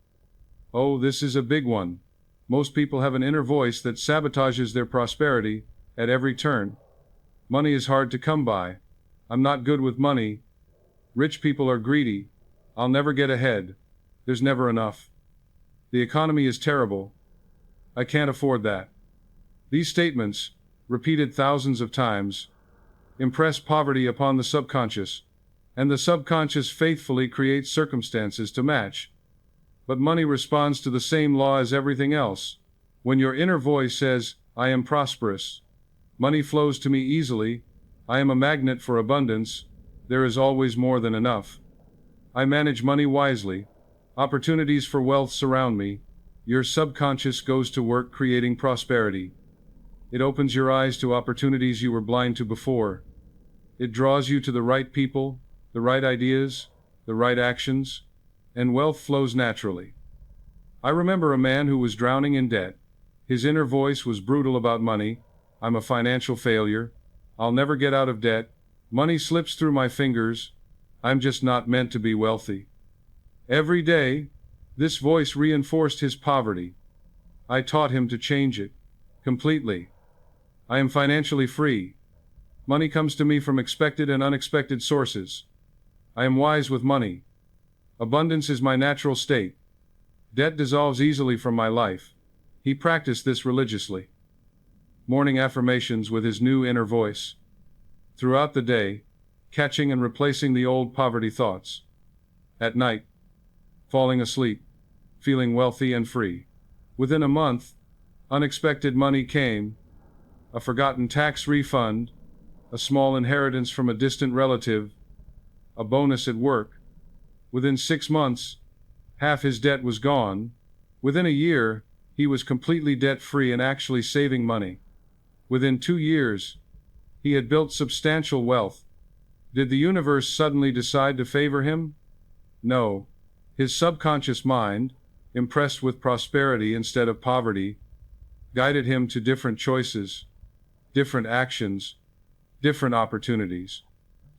Oh, this is a big one. Most people have an inner voice that sabotages their prosperity at every turn. Money is hard to come by. I'm not good with money. Rich people are greedy. I'll never get ahead. There's never enough. The economy is terrible. I can't afford that. These statements, repeated thousands of times, impress poverty upon the subconscious, and the subconscious faithfully creates circumstances to match. But money responds to the same law as everything else. When your inner voice says, "I am prosperous. Money flows to me easily. I am a magnet for abundance. There is always more than enough. I manage money wisely. Opportunities for wealth surround me," your subconscious goes to work creating prosperity. It opens your eyes to opportunities you were blind to before. It draws you to the right people, the right ideas, the right actions, and wealth flows naturally. I remember a man who was drowning in debt. His inner voice was brutal about money. I'm a financial failure. I'll never get out of debt. Money slips through my fingers. I'm just not meant to be wealthy. Every day, this voice reinforced his poverty. I taught him to change it. Completely. I am financially free. Money comes to me from expected and unexpected sources. I am wise with money. Abundance is my natural state. Debt dissolves easily from my life. He practiced this religiously. Morning affirmations with his new inner voice. Throughout the day, catching and replacing the old poverty thoughts. At night, falling asleep, feeling wealthy and free. Within a month, unexpected money came, a forgotten tax refund, a small inheritance from a distant relative, a bonus at work. Within 6 months, half his debt was gone. Within a year, he was completely debt-free and actually saving money. Within 2 years, he had built substantial wealth. Did the universe suddenly decide to favor him? No. His subconscious mind, impressed with prosperity instead of poverty, guided him to different choices, different actions, different opportunities.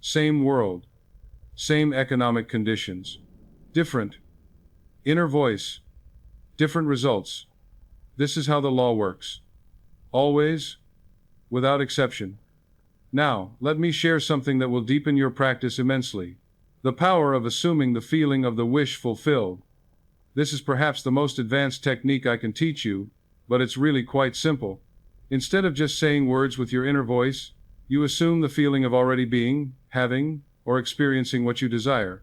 Same world, same economic conditions, different inner voice, different results. This is how the law works. Always, without exception. Now, let me share something that will deepen your practice immensely. The power of assuming the feeling of the wish fulfilled. This is perhaps the most advanced technique I can teach you, but it's really quite simple. Instead of just saying words with your inner voice, you assume the feeling of already being, having, or experiencing what you desire.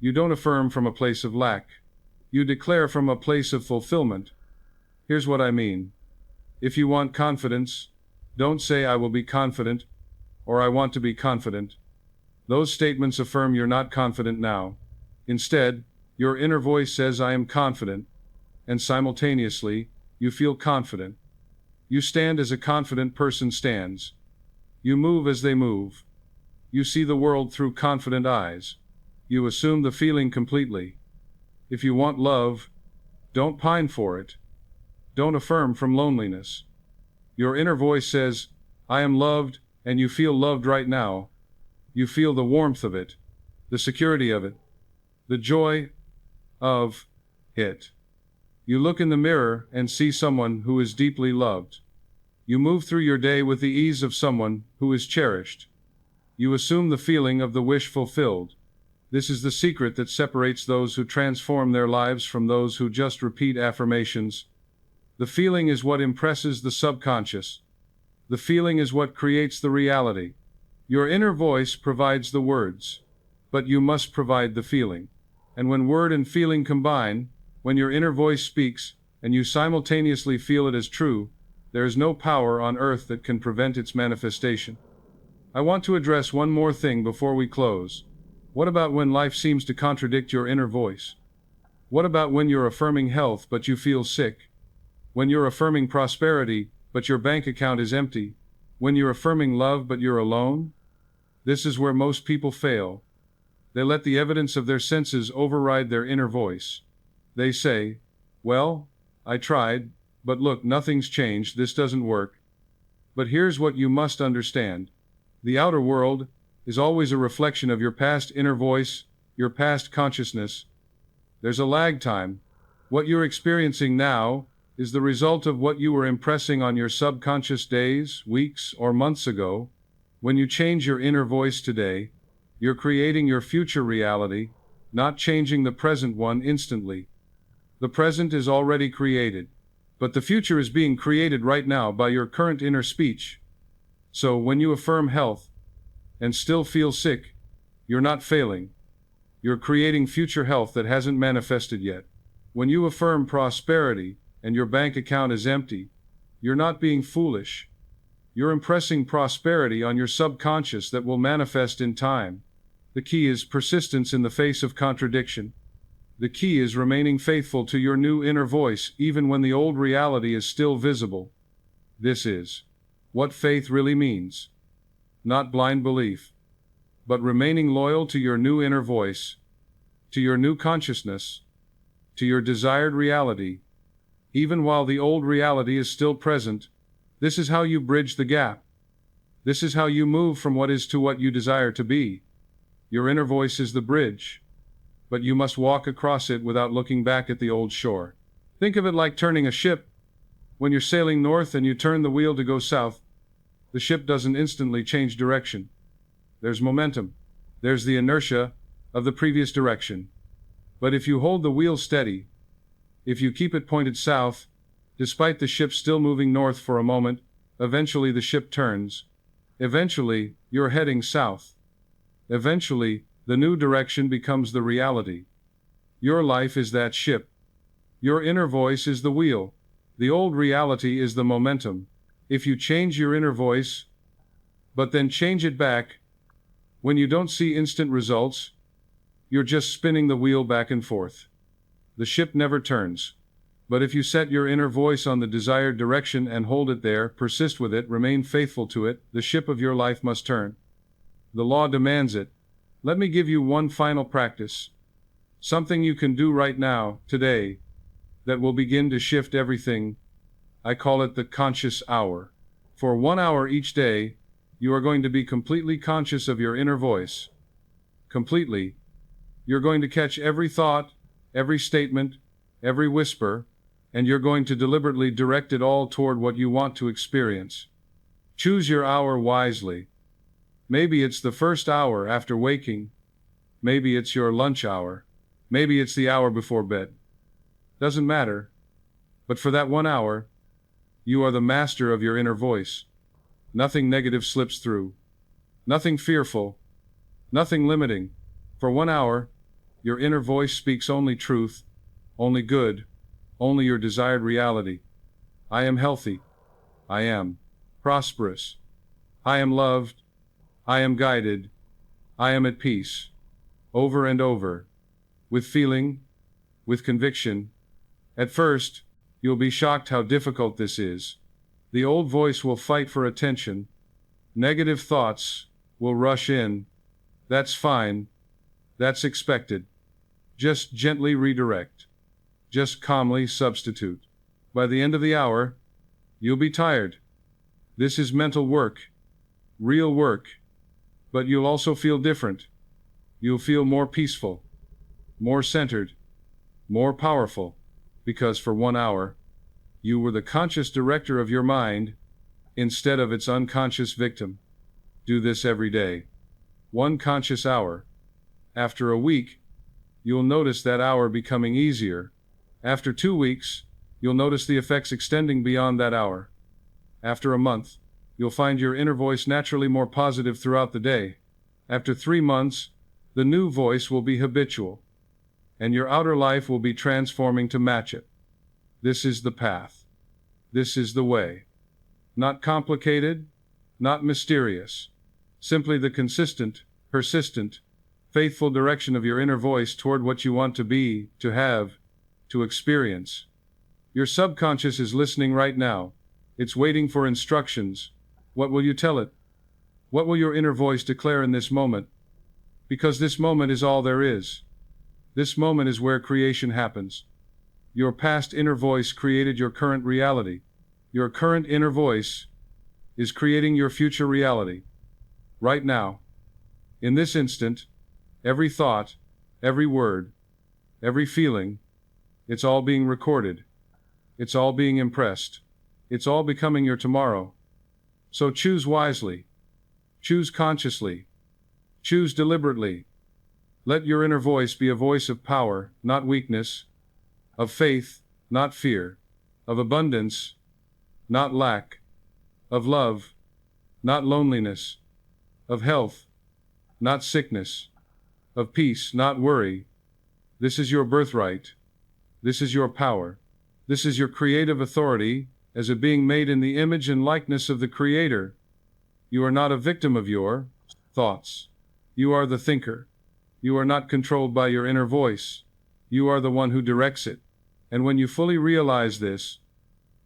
You don't affirm from a place of lack. You declare from a place of fulfillment. Here's what I mean. If you want confidence, don't say I will be confident, or I want to be confident. Those statements affirm you're not confident now. Instead, your inner voice says I am confident, and simultaneously, you feel confident. You stand as a confident person stands. You move as they move. You see the world through confident eyes. You assume the feeling completely. If you want love, don't pine for it. Don't affirm from loneliness. Your inner voice says, I am loved, and you feel loved right now. You feel the warmth of it, the security of it, the joy of it. You look in the mirror and see someone who is deeply loved. You move through your day with the ease of someone who is cherished. You assume the feeling of the wish fulfilled. This is the secret that separates those who transform their lives from those who just repeat affirmations. The feeling is what impresses the subconscious. The feeling is what creates the reality. Your inner voice provides the words, but you must provide the feeling. And when word and feeling combine, when your inner voice speaks, and you simultaneously feel it as true, there is no power on earth that can prevent its manifestation. I want to address one more thing before we close. What about when life seems to contradict your inner voice? What about when you're affirming health but you feel sick? When you're affirming prosperity, but your bank account is empty? When you're affirming love but you're alone? This is where most people fail. They let the evidence of their senses override their inner voice. They say, well, I tried, but look, nothing's changed, this doesn't work. But here's what you must understand. The outer world is always a reflection of your past inner voice, your past consciousness. There's a lag time. What you're experiencing now is the result of what you were impressing on your subconscious days, weeks, or months ago. When you change your inner voice today, you're creating your future reality, not changing the present one instantly. The present is already created, but the future is being created right now by your current inner speech. So when you affirm health and still feel sick, you're not failing. You're creating future health that hasn't manifested yet. When you affirm prosperity and your bank account is empty, you're not being foolish. You're impressing prosperity on your subconscious that will manifest in time. The key is persistence in the face of contradiction. The key is remaining faithful to your new inner voice even when the old reality is still visible. This is what faith really means. Not blind belief, but remaining loyal to your new inner voice, to your new consciousness, to your desired reality, even while the old reality is still present. This is how you bridge the gap. This is how you move from what is to what you desire to be. Your inner voice is the bridge, but you must walk across it without looking back at the old shore. Think of it like turning a ship. When you're sailing north and you turn the wheel to go south, the ship doesn't instantly change direction. There's momentum. There's the inertia of the previous direction. But if you hold the wheel steady, if you keep it pointed south, despite the ship still moving north for a moment, eventually the ship turns. Eventually, you're heading south. Eventually, the new direction becomes the reality. Your life is that ship. Your inner voice is the wheel. The old reality is the momentum. If you change your inner voice, but then change it back, when you don't see instant results, you're just spinning the wheel back and forth. The ship never turns. But if you set your inner voice on the desired direction and hold it there, persist with it, remain faithful to it, the ship of your life must turn. The law demands it. Let me give you one final practice. Something you can do right now, today, that will begin to shift everything. I call it the conscious hour. For 1 hour each day, you are going to be completely conscious of your inner voice. Completely. You're going to catch every thought, every statement, every whisper, and you're going to deliberately direct it all toward what you want to experience. Choose your hour wisely. Maybe it's the first hour after waking. Maybe it's your lunch hour. Maybe it's the hour before bed. Doesn't matter. But for that 1 hour, you are the master of your inner voice. Nothing negative slips through. Nothing fearful. Nothing limiting. For 1 hour, your inner voice speaks only truth, only good, only your desired reality. I am healthy. I am prosperous. I am loved. I am guided. I am at peace. Over and over. With feeling, with conviction. At first, you'll be shocked how difficult this is. The old voice will fight for attention. Negative thoughts will rush in. That's fine. That's expected. Just gently redirect. Just calmly substitute. By the end of the hour, you'll be tired. This is mental work. Real work. But you'll also feel different. You'll feel more peaceful. More centered. More powerful. Because for 1 hour, you were the conscious director of your mind, instead of its unconscious victim. Do this every day. 1 conscious hour. After a week, you'll notice that hour becoming easier. After 2 weeks, you'll notice the effects extending beyond that hour. After a month, you'll find your inner voice naturally more positive throughout the day. After 3 months, the new voice will be habitual, and your outer life will be transforming to match it. This is the path. This is the way. Not complicated, not mysterious. Simply the consistent, persistent, faithful direction of your inner voice toward what you want to be, to have, to experience. Your subconscious is listening right now. It's waiting for instructions. What will you tell it? What will your inner voice declare in this moment? Because this moment is all there is. This moment is where creation happens. Your past inner voice created your current reality. Your current inner voice is creating your future reality. Right now. In this instant, every thought, every word, every feeling, it's all being recorded. It's all being impressed. It's all becoming your tomorrow. So choose wisely. Choose consciously. Choose deliberately. Let your inner voice be a voice of power, not weakness, of faith, not fear, of abundance, not lack, of love, not loneliness, of health, not sickness, of peace, not worry. This is your birthright. This is your power. This is your creative authority, as a being made in the image and likeness of the Creator. You are not a victim of your thoughts. You are the thinker. You are not controlled by your inner voice. You are the one who directs it. And when you fully realize this,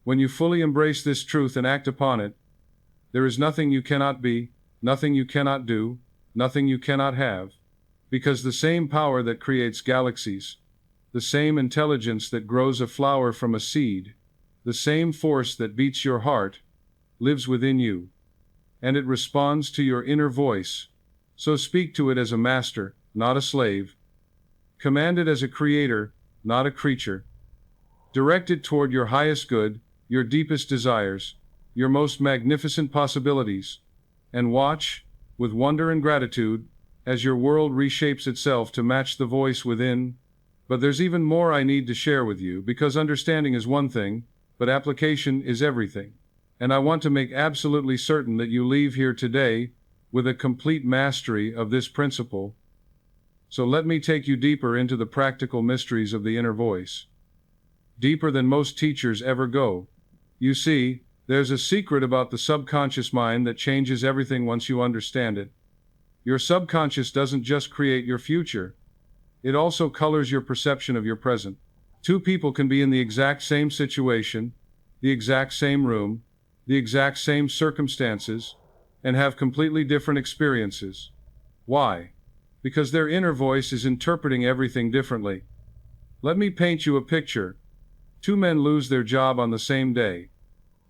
when you fully embrace this truth and act upon it, there is nothing you cannot be, nothing you cannot do, nothing you cannot have. Because the same power that creates galaxies, the same intelligence that grows a flower from a seed, the same force that beats your heart, lives within you. And it responds to your inner voice. So speak to it as a master, not a slave. Command it as a creator, not a creature. Direct it toward your highest good, your deepest desires, your most magnificent possibilities. And watch, with wonder and gratitude, as your world reshapes itself to match the voice within. But there's even more I need to share with you, because understanding is one thing, but application is everything. And I want to make absolutely certain that you leave here today with a complete mastery of this principle. So let me take you deeper into the practical mysteries of the inner voice. Deeper than most teachers ever go. You see, there's a secret about the subconscious mind that changes everything once you understand it. Your subconscious doesn't just create your future. It also colors your perception of your present. Two people can be in the exact same situation, the exact same room, the exact same circumstances, and have completely different experiences. Why? Because their inner voice is interpreting everything differently. Let me paint you a picture. Two men lose their job on the same day.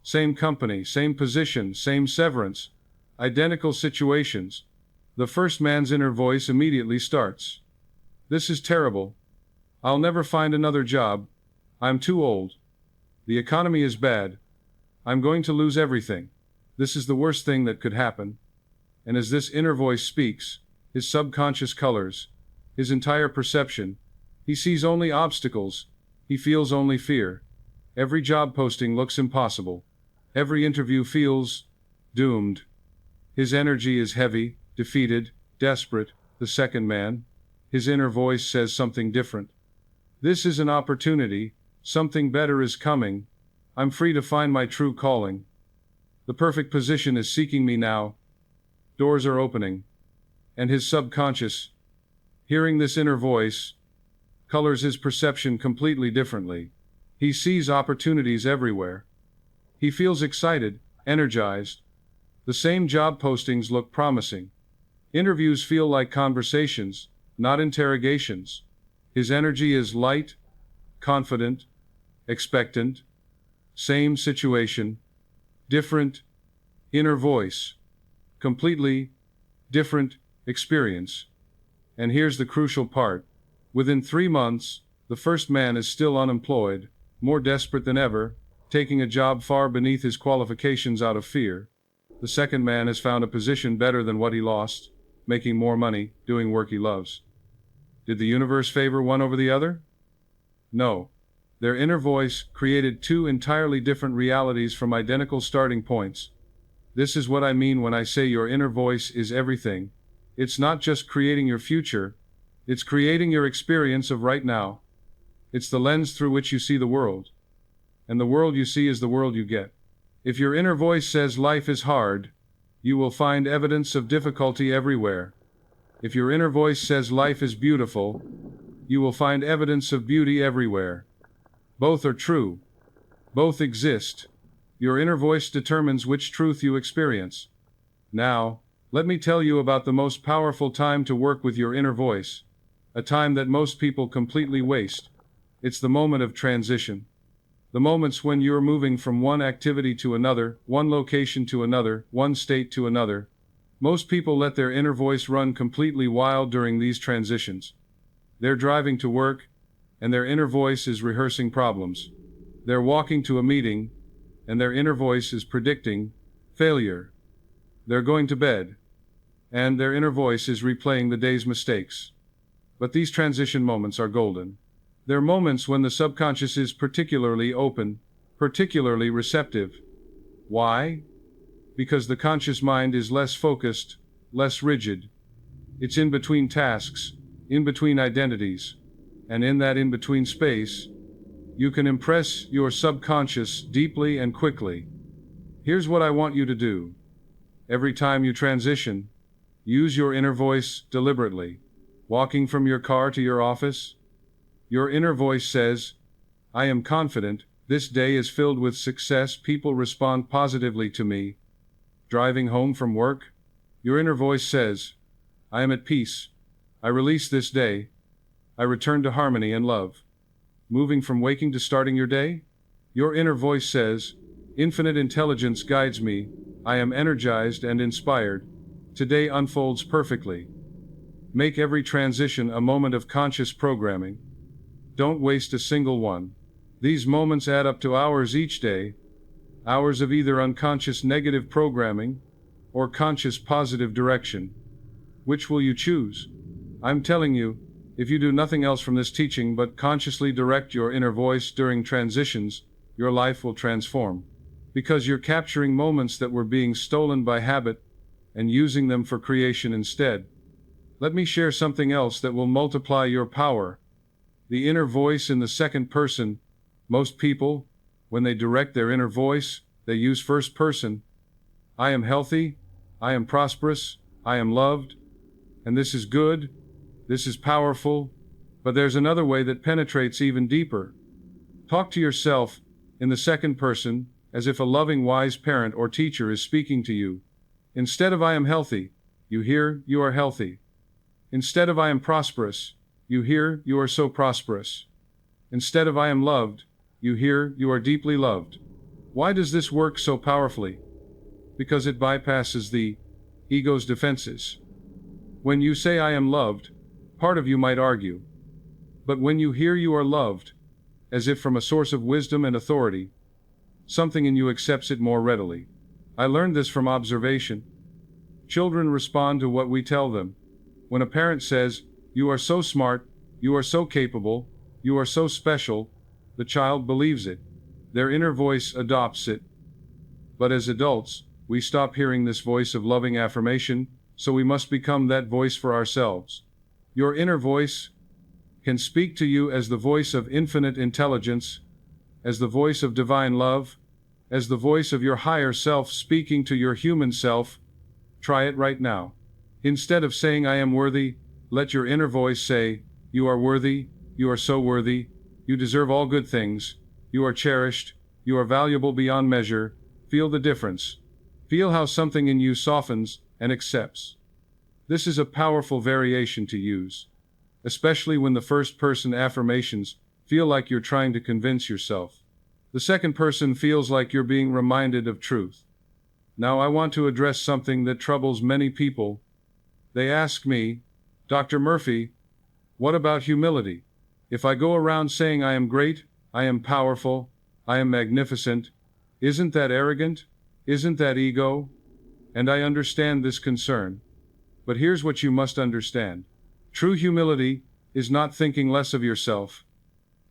Same company, same position, same severance, identical situations. The first man's inner voice immediately starts. This is terrible. I'll never find another job. I'm too old. The economy is bad. I'm going to lose everything. This is the worst thing that could happen. And as this inner voice speaks, his subconscious colors, his entire perception, he sees only obstacles, he feels only fear. Every job posting looks impossible. Every interview feels doomed. His energy is heavy, defeated, desperate. The second man, his inner voice says something different. This is an opportunity, something better is coming. I'm free to find my true calling. The perfect position is seeking me now. Doors are opening. And his subconscious, hearing this inner voice, colors his perception completely differently. He sees opportunities everywhere. He feels excited, energized. The same job postings look promising. Interviews feel like conversations, not interrogations. His energy is light, confident, expectant. Same situation, different inner voice, completely different experience. And here's the crucial part. Within 3 months, the first man is still unemployed, more desperate than ever, taking a job far beneath his qualifications out of fear. The second man has found a position better than what he lost, making more money, doing work he loves. Did the universe favor one over the other? No. Their inner voice created two entirely different realities from identical starting points. This is what I mean when I say your inner voice is everything. It's not just creating your future, it's creating your experience of right now. It's the lens through which you see the world. And the world you see is the world you get. If your inner voice says life is hard, you will find evidence of difficulty everywhere. If your inner voice says life is beautiful, you will find evidence of beauty everywhere. Both are true. Both exist. Your inner voice determines which truth you experience. Now, let me tell you about the most powerful time to work with your inner voice. A time that most people completely waste. It's the moment of transition. The moments when you're moving from one activity to another, one location to another, one state to another. Most people let their inner voice run completely wild during these transitions. They're driving to work, and their inner voice is rehearsing problems. They're walking to a meeting, and their inner voice is predicting failure. They're going to bed, and their inner voice is replaying the day's mistakes. But these transition moments are golden. They're moments when the subconscious is particularly open, particularly receptive. Why? Because the conscious mind is less focused, less rigid. It's in between tasks, in between identities. And in that in-between space, you can impress your subconscious deeply and quickly. Here's what I want you to do. Every time you transition, use your inner voice deliberately. Walking from your car to your office, your inner voice says, I am confident, this day is filled with success, people respond positively to me. Driving home from work, your inner voice says, I am at peace. I release this day. I return to harmony and love. Moving from waking to starting your day, your inner voice says, Infinite intelligence guides me. I am energized and inspired. Today unfolds perfectly. Make every transition a moment of conscious programming. Don't waste a single one. These moments add up to hours each day, hours of either unconscious negative programming or conscious positive direction. Which will you choose? I'm telling you, if you do nothing else from this teaching but consciously direct your inner voice during transitions, your life will transform. Because you're capturing moments that were being stolen by habit and using them for creation instead. Let me share something else that will multiply your power. The inner voice in the second person. Most people, when they direct their inner voice, they use first person. I am healthy, I am prosperous, I am loved, and this is good, this is powerful, but there's another way that penetrates even deeper. Talk to yourself in the second person as if a loving, wise parent or teacher is speaking to you. Instead of I am healthy, you hear you are healthy. Instead of I am prosperous, you hear you are so prosperous. Instead of I am loved, you hear you are deeply loved. Why does this work so powerfully? Because it bypasses the ego's defenses. When you say I am loved, part of you might argue. But when you hear you are loved, as if from a source of wisdom and authority, something in you accepts it more readily. I learned this from observation. Children respond to what we tell them. When a parent says, "You are so smart, you are so capable, you are so special," the child believes it. Their inner voice adopts it. But as adults, we stop hearing this voice of loving affirmation, so we must become that voice for ourselves. Your inner voice can speak to you as the voice of infinite intelligence, as the voice of divine love, as the voice of your higher self speaking to your human self. Try it right now. Instead of saying I am worthy, let your inner voice say, you are worthy, you are so worthy, you deserve all good things, you are cherished, you are valuable beyond measure. Feel the difference. Feel how something in you softens and accepts. This is a powerful variation to use, especially when the first person affirmations feel like you're trying to convince yourself. The second person feels like you're being reminded of truth. Now I want to address something that troubles many people. They ask me, Dr. Murphy, what about humility? If I go around saying I am great, I am powerful, I am magnificent, isn't that arrogant? Isn't that ego? And I understand this concern. But here's what you must understand. True humility is not thinking less of yourself.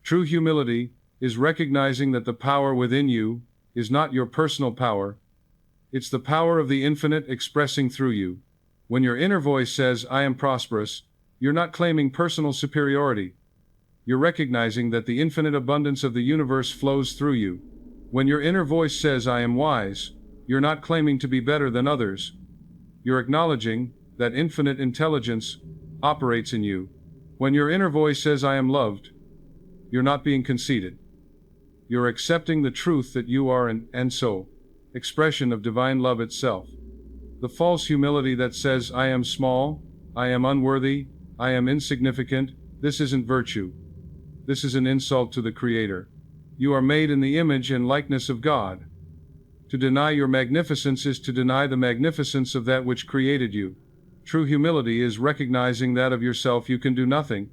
True humility is recognizing that the power within you is not your personal power. It's the power of the infinite expressing through you. When your inner voice says, I am prosperous, you're not claiming personal superiority. You're recognizing that the infinite abundance of the universe flows through you. When your inner voice says, I am wise, you're not claiming to be better than others. You're acknowledging that infinite intelligence operates in you. When your inner voice says, I am loved, you're not being conceited. You're accepting the truth that you are an expression of divine love itself. The false humility that says, I am small, I am unworthy, I am insignificant, this isn't virtue. This is an insult to the Creator. You are made in the image and likeness of God. To deny your magnificence is to deny the magnificence of that which created you. True humility is recognizing that of yourself you can do nothing,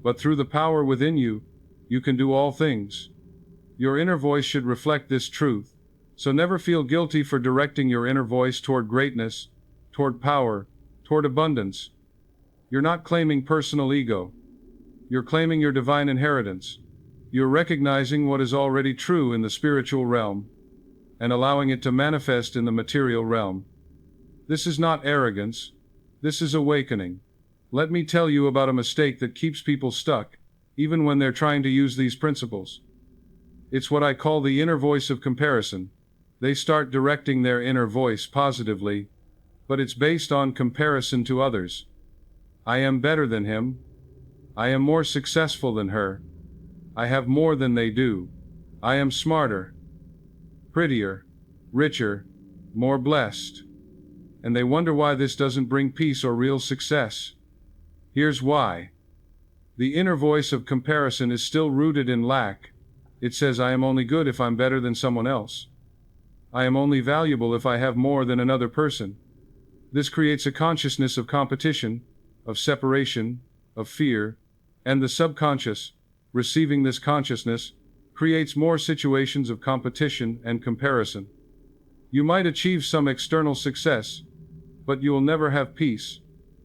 but through the power within you, you can do all things. Your inner voice should reflect this truth, so never feel guilty for directing your inner voice toward greatness, toward power, toward abundance. You're not claiming personal ego. You're claiming your divine inheritance. You're recognizing what is already true in the spiritual realm, and allowing it to manifest in the material realm. This is not arrogance. This is awakening. Let me tell you about a mistake that keeps people stuck, even when they're trying to use these principles. It's what I call the inner voice of comparison. They start directing their inner voice positively, but it's based on comparison to others. I am better than him. I am more successful than her. I have more than they do. I am smarter, prettier, richer, more blessed. And they wonder why this doesn't bring peace or real success. Here's why. The inner voice of comparison is still rooted in lack. It says I am only good if I'm better than someone else. I am only valuable if I have more than another person. This creates a consciousness of competition, of separation, of fear, and the subconscious, receiving this consciousness, creates more situations of competition and comparison. You might achieve some external success, but you will never have peace.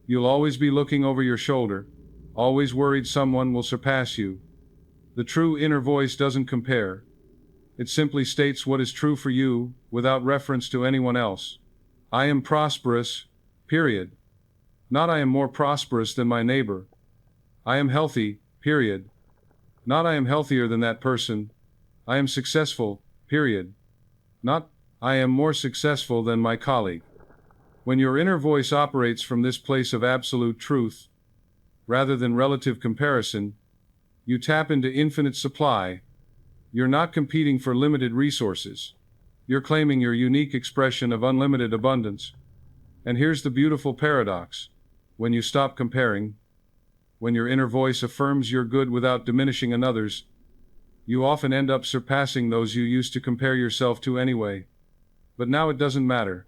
You'll always be looking over your shoulder, always worried someone will surpass you. The true inner voice doesn't compare. It simply states what is true for you, without reference to anyone else. I am prosperous, period. Not I am more prosperous than my neighbor. I am healthy, period. Not I am healthier than that person. I am successful, period. Not I am more successful than my colleague. When your inner voice operates from this place of absolute truth, rather than relative comparison, you tap into infinite supply. You're not competing for limited resources. You're claiming your unique expression of unlimited abundance. And here's the beautiful paradox. When you stop comparing, when your inner voice affirms your good without diminishing another's, you often end up surpassing those you used to compare yourself to anyway. But now it doesn't matter.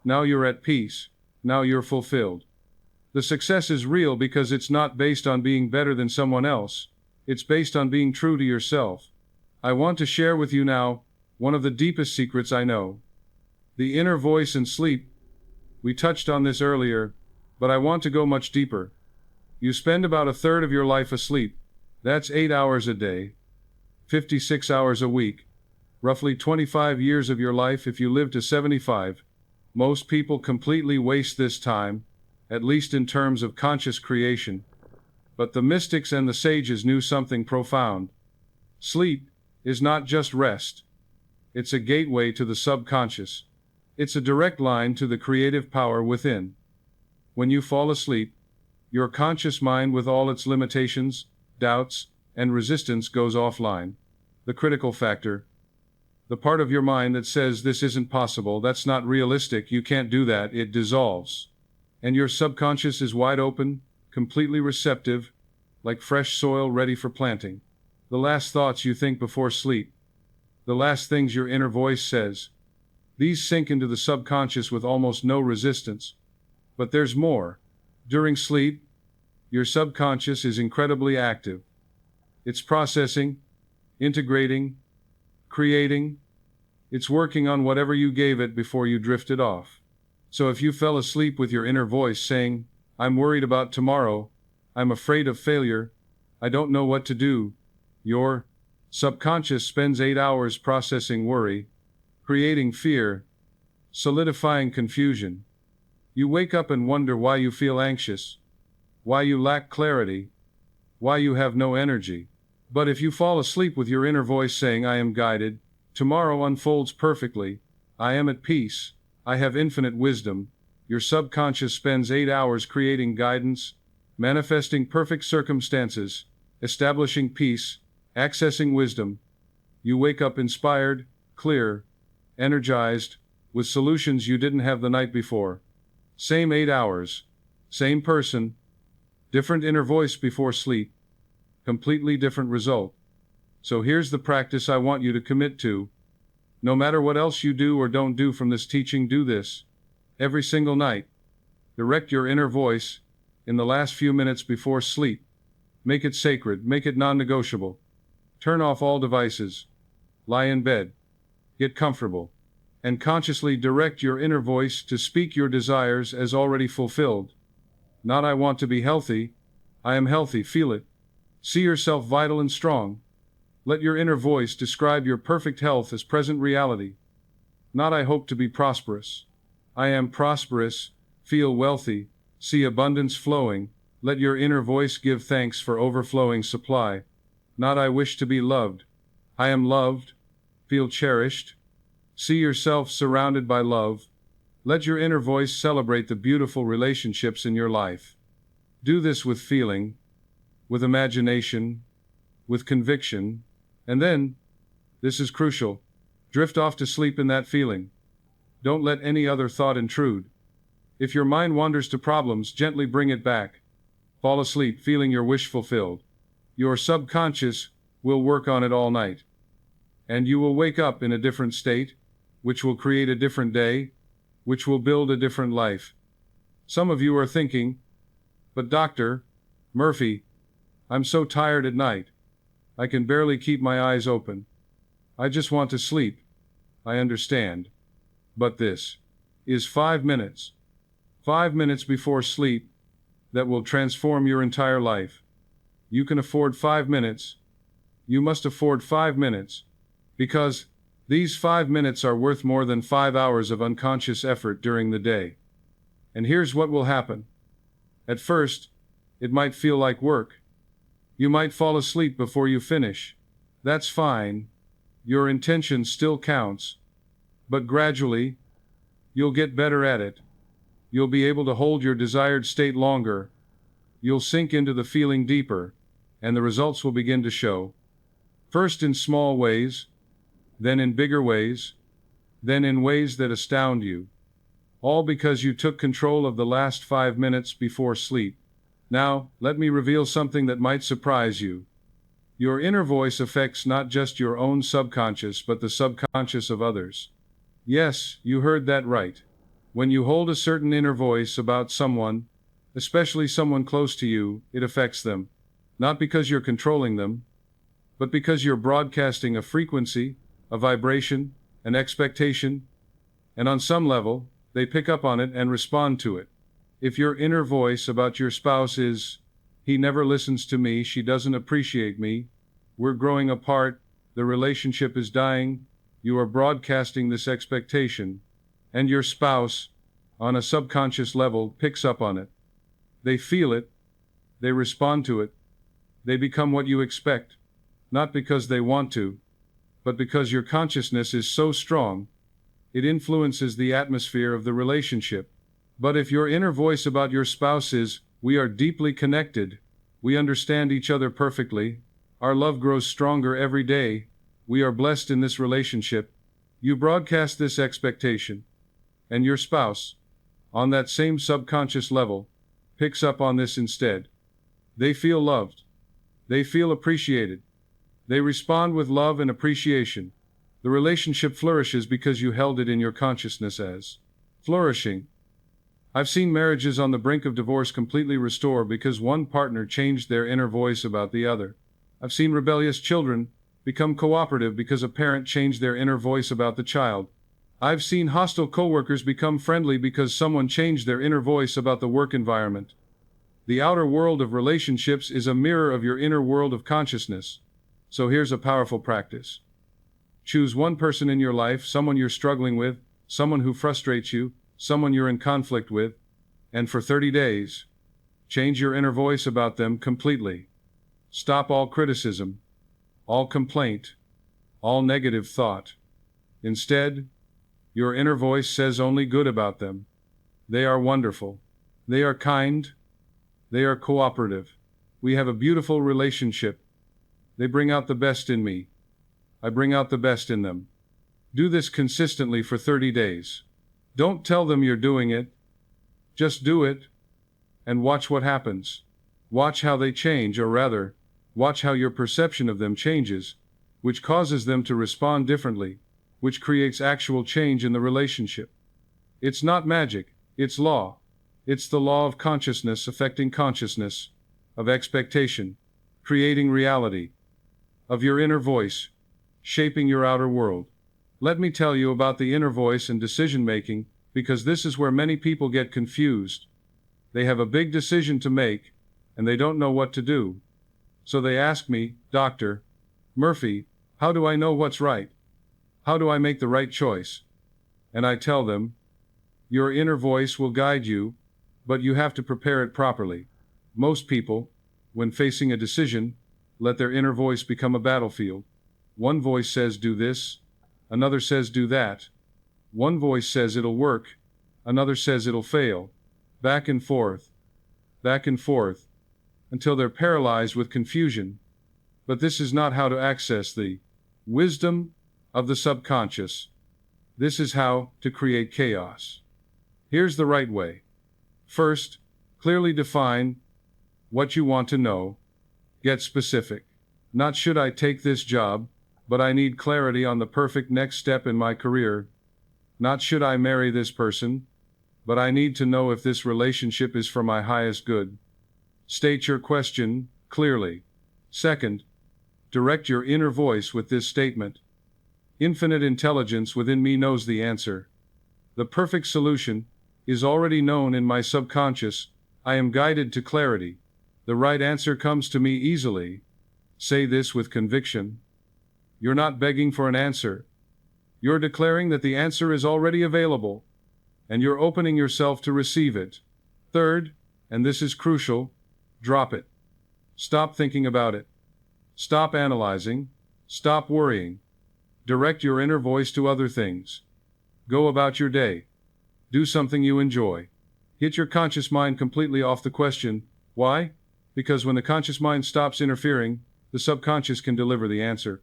Now you're at peace. Now you're fulfilled. The success is real because it's not based on being better than someone else. It's based on being true to yourself. I want to share with you now one of the deepest secrets I know. The inner voice and sleep. We touched on this earlier, but I want to go much deeper. You spend about a third of your life asleep. That's 8 hours a day, 56 hours a week, roughly 25 years of your life if you live to 75. Most people completely waste this time, at least in terms of conscious creation. But the mystics and the sages knew something profound. Sleep is not just rest. It's a gateway to the subconscious. It's a direct line to the creative power within. When you fall asleep, your conscious mind with all its limitations, doubts, and resistance goes offline. The critical factor, the part of your mind that says this isn't possible, that's not realistic, you can't do that, it dissolves. And your subconscious is wide open, completely receptive, like fresh soil ready for planting. The last thoughts you think before sleep, the last things your inner voice says, these sink into the subconscious with almost no resistance. But there's more. During sleep, your subconscious is incredibly active. It's processing, integrating, creating. It's working on whatever you gave it before you drifted off. So if you fell asleep with your inner voice saying, I'm worried about tomorrow, I'm afraid of failure, I don't know what to do, your subconscious spends 8 hours processing worry, creating fear, solidifying confusion. You wake up and wonder why you feel anxious, why you lack clarity, why you have no energy. But if you fall asleep with your inner voice saying, I am guided, tomorrow unfolds perfectly, I am at peace, I have infinite wisdom, your subconscious spends 8 hours creating guidance, manifesting perfect circumstances, establishing peace, accessing wisdom. You wake up inspired, clear, energized, with solutions you didn't have the night before. Same 8 hours, same person, different inner voice before sleep, completely different result. So here's the practice I want you to commit to. No matter what else you do or don't do from this teaching, do this. Every single night. Direct your inner voice in the last few minutes before sleep. Make it sacred, make it non-negotiable. Turn off all devices. Lie in bed. Get comfortable. And consciously direct your inner voice to speak your desires as already fulfilled. Not I want to be healthy, I am healthy, feel it. See yourself vital and strong. Let your inner voice describe your perfect health as present reality. Not I hope to be prosperous. I am prosperous, feel wealthy, see abundance flowing. Let your inner voice give thanks for overflowing supply. Not I wish to be loved. I am loved, feel cherished. See yourself surrounded by love. Let your inner voice celebrate the beautiful relationships in your life. Do this with feeling, with imagination, with conviction, and then, this is crucial, drift off to sleep in that feeling. Don't let any other thought intrude. If your mind wanders to problems, gently bring it back. Fall asleep feeling your wish fulfilled. Your subconscious will work on it all night. And you will wake up in a different state, which will create a different day, which will build a different life. Some of you are thinking, but Dr. Murphy, I'm so tired at night. I can barely keep my eyes open. I just want to sleep. I understand. But this is 5 minutes. 5 minutes before sleep that will transform your entire life. You can afford 5 minutes. You must afford 5 minutes. Because these 5 minutes are worth more than 5 hours of unconscious effort during the day. And here's what will happen. At first, it might feel like work. You might fall asleep before you finish. That's fine. Your intention still counts. But gradually, you'll get better at it. You'll be able to hold your desired state longer. You'll sink into the feeling deeper, and the results will begin to show. First in small ways, then in bigger ways, then in ways that astound you. All because you took control of the last 5 minutes before sleep. Now, let me reveal something that might surprise you. Your inner voice affects not just your own subconscious but the subconscious of others. Yes, you heard that right. When you hold a certain inner voice about someone, especially someone close to you, it affects them. Not because you're controlling them, but because you're broadcasting a frequency, a vibration, an expectation, and on some level, they pick up on it and respond to it. If your inner voice about your spouse is, he never listens to me, she doesn't appreciate me, we're growing apart, the relationship is dying, you are broadcasting this expectation, and your spouse, on a subconscious level, picks up on it. They feel it, they respond to it, they become what you expect, not because they want to, but because your consciousness is so strong, it influences the atmosphere of the relationship. But if your inner voice about your spouse is, we are deeply connected, we understand each other perfectly, our love grows stronger every day, we are blessed in this relationship, you broadcast this expectation. And your spouse, on that same subconscious level, picks up on this instead. They feel loved. They feel appreciated. They respond with love and appreciation. The relationship flourishes because you held it in your consciousness as flourishing. I've seen marriages on the brink of divorce completely restore because one partner changed their inner voice about the other. I've seen rebellious children become cooperative because a parent changed their inner voice about the child. I've seen hostile coworkers become friendly because someone changed their inner voice about the work environment. The outer world of relationships is a mirror of your inner world of consciousness. So here's a powerful practice. Choose one person in your life, someone you're struggling with, someone who frustrates you, someone you're in conflict with, and for 30 days, change your inner voice about them completely. Stop all criticism, all complaint, all negative thought. Instead, your inner voice says only good about them. They are wonderful. They are kind. They are cooperative. We have a beautiful relationship. They bring out the best in me. I bring out the best in them. Do this consistently for 30 days. Don't tell them you're doing it. Just do it, and watch what happens. Watch how they change, or rather, watch how your perception of them changes, which causes them to respond differently, which creates actual change in the relationship. It's not magic, it's law. It's the law of consciousness affecting consciousness, of expectation, creating reality, of your inner voice, shaping your outer world. Let me tell you about the inner voice and decision-making, because this is where many people get confused. They have a big decision to make, and they don't know what to do. So they ask me, Dr. Murphy, how do I know what's right? How do I make the right choice? And I tell them, your inner voice will guide you, but you have to prepare it properly. Most people, when facing a decision, let their inner voice become a battlefield. One voice says do this, another says do that. One voice says it'll work, another says it'll fail. Back and forth, until they're paralyzed with confusion. But this is not how to access the wisdom of the subconscious. This is how to create chaos. Here's the right way. First, clearly define what you want to know. Get specific. Not should I take this job, but I need clarity on the perfect next step in my career. Not should I marry this person, but I need to know if this relationship is for my highest good. State your question clearly. Second, direct your inner voice with this statement. Infinite intelligence within me knows the answer. The perfect solution is already known in my subconscious. I am guided to clarity. The right answer comes to me easily. Say this with conviction. You're not begging for an answer. You're declaring that the answer is already available, and you're opening yourself to receive it. Third, and this is crucial, drop it. Stop thinking about it. Stop analyzing. Stop worrying. Direct your inner voice to other things. Go about your day. Do something you enjoy. Hit your conscious mind completely off the question, why? Because when the conscious mind stops interfering, the subconscious can deliver the answer.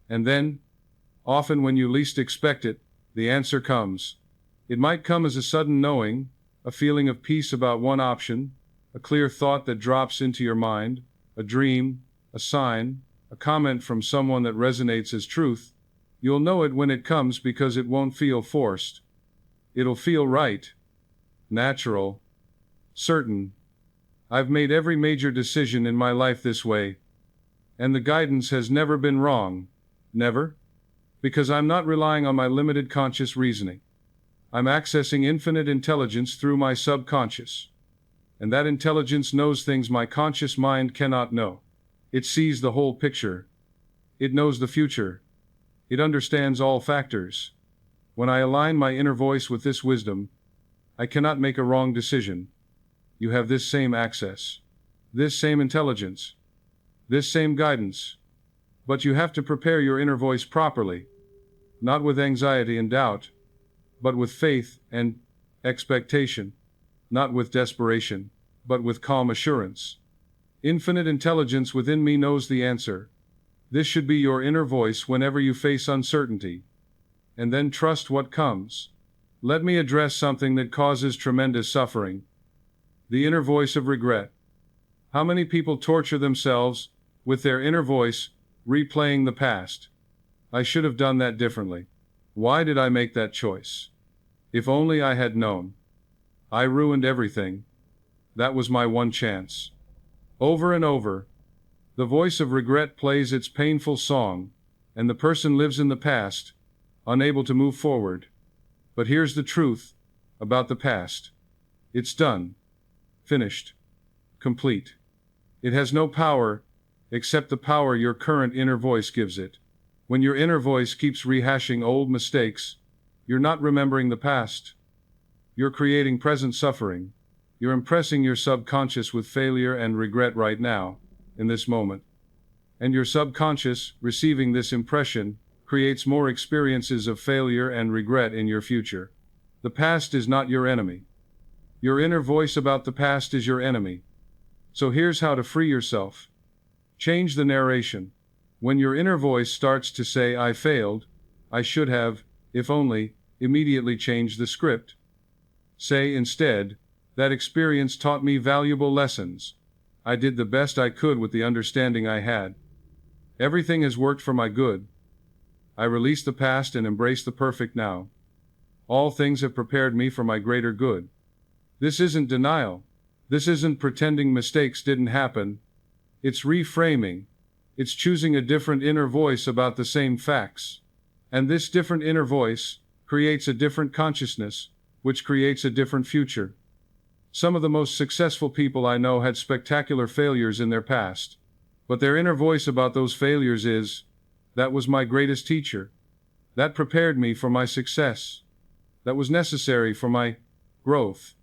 And then, often when you least expect it, the answer comes. It might come as a sudden knowing, a feeling of peace about one option, a clear thought that drops into your mind, a dream, a sign, a comment from someone that resonates as truth. You'll know it when it comes because it won't feel forced. It'll feel right, natural, certain. I've made every major decision in my life this way, and the guidance has never been wrong. Never. Because I'm not relying on my limited conscious reasoning. I'm accessing infinite intelligence through my subconscious. And that intelligence knows things my conscious mind cannot know. It sees the whole picture. It knows the future. It understands all factors. When I align my inner voice with this wisdom, I cannot make a wrong decision. You have this same access, this same intelligence, this same guidance. But you have to prepare your inner voice properly, not with anxiety and doubt, but with faith and expectation, not with desperation, but with calm assurance. Infinite intelligence within me knows the answer. This should be your inner voice whenever you face uncertainty. And then trust what comes. Let me address something that causes tremendous suffering. The inner voice of regret. How many people torture themselves with their inner voice, replaying the past? I should have done that differently. Why did I make that choice? If only I had known. I ruined everything. That was my one chance. Over and over, the voice of regret plays its painful song, and the person lives in the past, unable to move forward. But here's the truth about the past. It's done. Finished. Complete. It has no power except the power your current inner voice gives it. When your inner voice keeps rehashing old mistakes, you're not remembering the past. You're creating present suffering. You're impressing your subconscious with failure and regret right now, in this moment. And your subconscious, receiving this impression, creates more experiences of failure and regret in your future. The past is not your enemy. Your inner voice about the past is your enemy. So here's how to free yourself. Change the narration. When your inner voice starts to say, I failed, I should have, if only, immediately change the script. Say instead, that experience taught me valuable lessons. I did the best I could with the understanding I had. Everything has worked for my good. I release the past and embrace the perfect now. All things have prepared me for my greater good. This isn't denial. This isn't pretending mistakes didn't happen. It's reframing. It's choosing a different inner voice about the same facts. And this different inner voice creates a different consciousness, which creates a different future. Some of the most successful people I know had spectacular failures in their past. But their inner voice about those failures is, that was my greatest teacher. That prepared me for my success. That was necessary for my growth.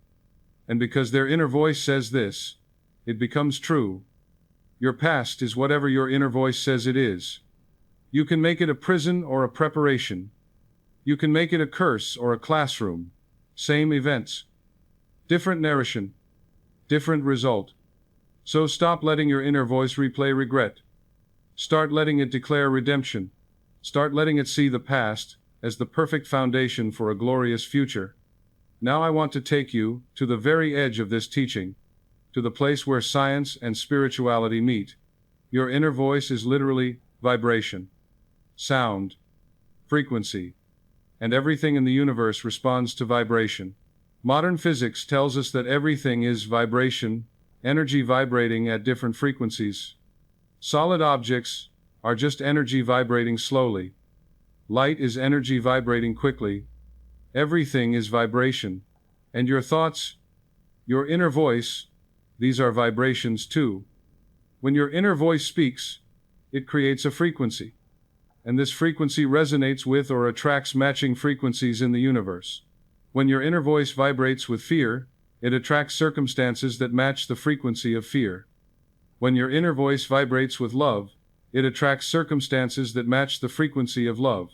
And because their inner voice says this, it becomes true. Your past is whatever your inner voice says it is. You can make it a prison or a preparation. You can make it a curse or a classroom. Same events. Different narration. Different result. So stop letting your inner voice replay regret. Start letting it declare redemption. Start letting it see the past as the perfect foundation for a glorious future. Now I want to take you to the very edge of this teaching, to the place where science and spirituality meet. Your inner voice is literally vibration, sound, frequency. and everything in the universe responds to vibration. Modern physics tells us that everything is vibration, energy vibrating at different frequencies. Solid objects are just energy vibrating slowly. Light is energy vibrating quickly. Everything is vibration. And your thoughts, your inner voice, these are vibrations too. When your inner voice speaks, it creates a frequency. And this frequency resonates with or attracts matching frequencies in the universe. When your inner voice vibrates with fear, it attracts circumstances that match the frequency of fear. When your inner voice vibrates with love, it attracts circumstances that match the frequency of love.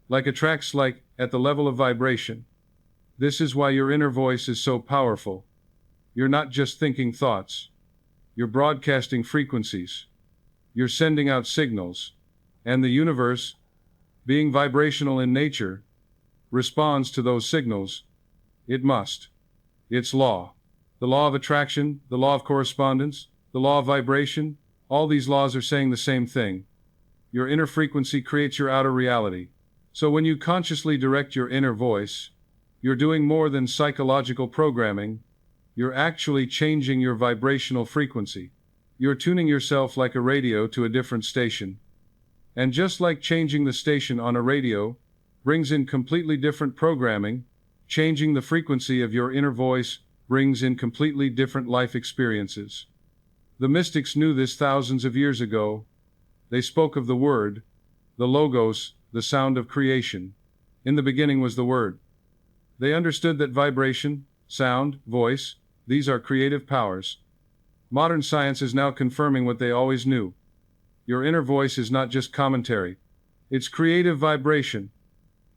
Like attracts like, at the level of vibration. This is why your inner voice is so powerful. You're not just thinking thoughts. You're broadcasting frequencies. You're sending out signals. And the universe, being vibrational in nature, responds to those signals. It must. It's law. The law of attraction, the law of correspondence, the law of vibration, all these laws are saying the same thing. Your inner frequency creates your outer reality. So when you consciously direct your inner voice, you're doing more than psychological programming. You're actually changing your vibrational frequency. You're tuning yourself like a radio to a different station. And just like changing the station on a radio brings in completely different programming, changing the frequency of your inner voice brings in completely different life experiences. The mystics knew this thousands of years ago. They spoke of the word, the logos, the sound of creation. In the beginning was the word. They understood that vibration, sound, voice, these are creative powers. Modern science is now confirming what they always knew. Your inner voice is not just commentary. It's creative vibration.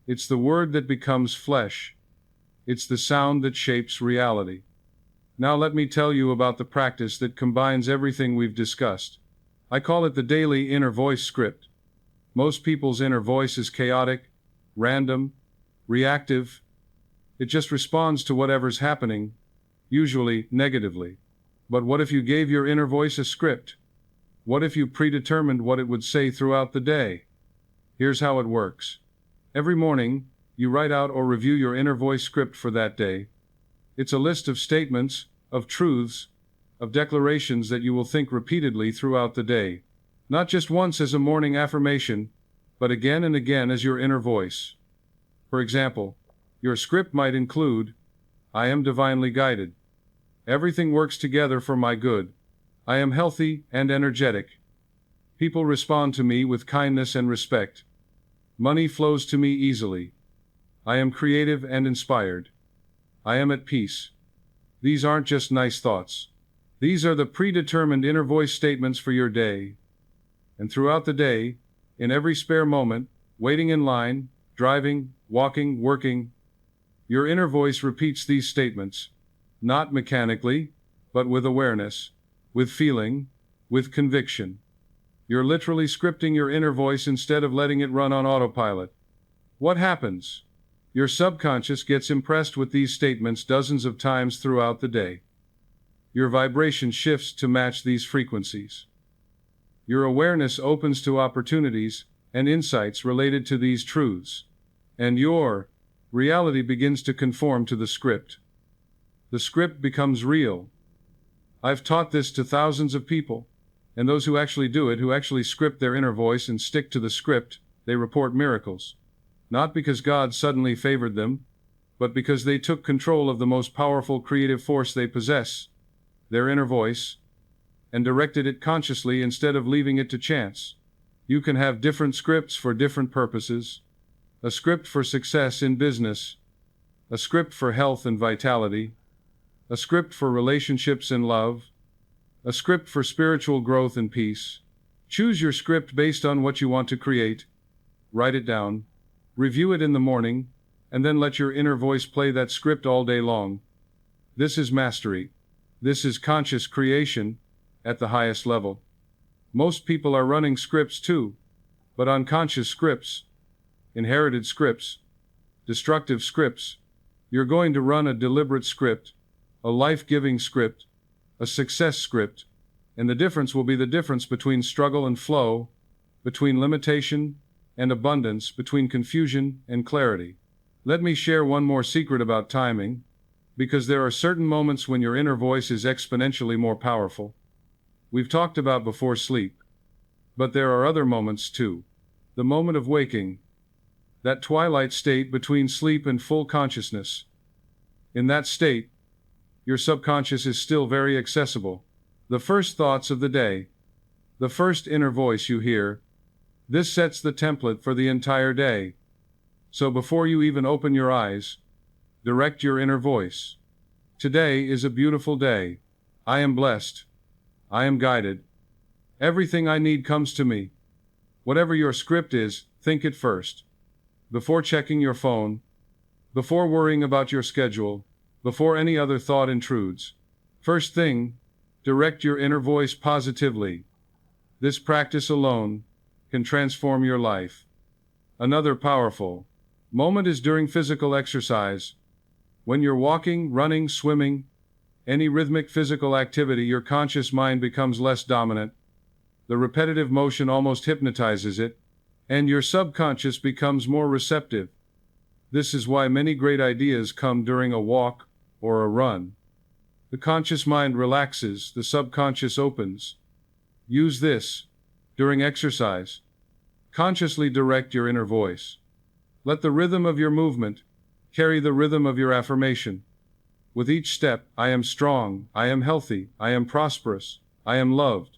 It's the word that becomes flesh. It's the sound that shapes reality. Now let me tell you about the practice that combines everything we've discussed. I call it the daily inner voice script. Most people's inner voice is chaotic, random, reactive. It just responds to whatever's happening, usually negatively. But what if you gave your inner voice a script? What if you predetermined what it would say throughout the day? Here's how it works. Every morning, you write out or review your inner voice script for that day. It's a list of statements, of truths, of declarations that you will think repeatedly throughout the day. Not just once as a morning affirmation, but again and again as your inner voice. For example, your script might include, I am divinely guided. Everything works together for my good. I am healthy and energetic. People respond to me with kindness and respect. Money flows to me easily. I am creative and inspired. I am at peace. These aren't just nice thoughts. These are the predetermined inner voice statements for your day. And throughout the day, in every spare moment, waiting in line, driving, walking, working, your inner voice repeats these statements, not mechanically, but with awareness, with feeling, with conviction. You're literally scripting your inner voice instead of letting it run on autopilot. What happens? Your subconscious gets impressed with these statements dozens of times throughout the day. Your vibration shifts to match these frequencies. Your awareness opens to opportunities and insights related to these truths. And your reality begins to conform to the script. The script becomes real. I've taught this to thousands of people, and those who actually do it, who actually script their inner voice and stick to the script, they report miracles. Not because God suddenly favored them, but because they took control of the most powerful creative force they possess, their inner voice, and directed it consciously instead of leaving it to chance. You can have different scripts for different purposes. A script for success in business, a script for health and vitality, a script for relationships and love, a script for spiritual growth and peace. Choose your script based on what you want to create. Write it down, review it in the morning, and then let your inner voice play that script all day long. This is mastery. This is conscious creation at the highest level. Most people are running scripts too, but unconscious scripts, inherited scripts, destructive scripts. You're going to run a deliberate script, a life-giving script, a success script, and the difference will be the difference between struggle and flow, between limitation and abundance, between confusion and clarity. Let me share one more secret about timing, because there are certain moments when your inner voice is exponentially more powerful. We've talked about before sleep, but there are other moments too. The moment of waking, that twilight state between sleep and full consciousness. In that state, your subconscious is still very accessible. The first thoughts of the day, the first inner voice you hear, this sets the template for the entire day. So before you even open your eyes, direct your inner voice. Today is a beautiful day. I am blessed. I am guided. Everything I need comes to me. Whatever your script is, think it first. Before checking your phone, before worrying about your schedule, before any other thought intrudes. First thing, direct your inner voice positively. This practice alone can transform your life. Another powerful moment is during physical exercise. When you're walking, running, swimming, any rhythmic physical activity, your conscious mind becomes less dominant. The repetitive motion almost hypnotizes it, and your subconscious becomes more receptive. This is why many great ideas come during a walk or a run. The conscious mind relaxes, the subconscious opens. Use this during exercise. Consciously direct your inner voice. Let the rhythm of your movement carry the rhythm of your affirmation. With each step, I am strong, I am healthy, I am prosperous, I am loved.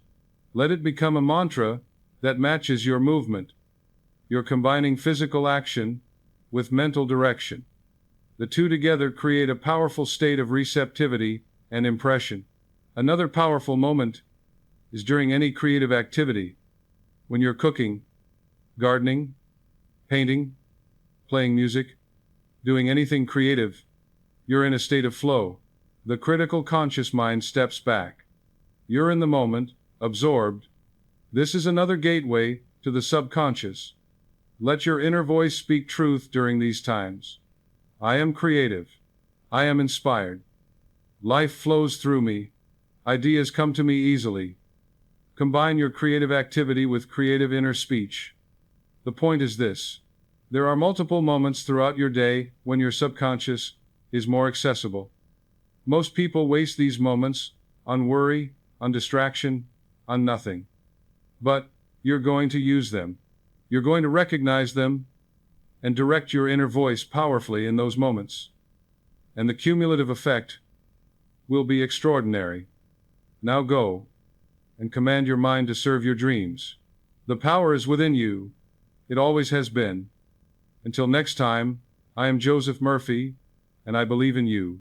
Let it become a mantra that matches your movement. You're combining physical action with mental direction. The two together create a powerful state of receptivity and impression. Another powerful moment is during any creative activity. When you're cooking, gardening, painting, playing music, doing anything creative, you're in a state of flow. The critical conscious mind steps back. You're in the moment, absorbed. This is another gateway to the subconscious. Let your inner voice speak truth during these times. I am creative. I am inspired. Life flows through me. Ideas come to me easily. Combine your creative activity with creative inner speech. The point is this: there are multiple moments throughout your day when your subconscious is more accessible. Most people waste these moments on worry, on distraction, on nothing. But you're going to use them. You're going to recognize them and direct your inner voice powerfully in those moments. And the cumulative effect will be extraordinary. Now go and command your mind to serve your dreams. The power is within you. It always has been. Until next time, I am Joseph Murphy, and I believe in you.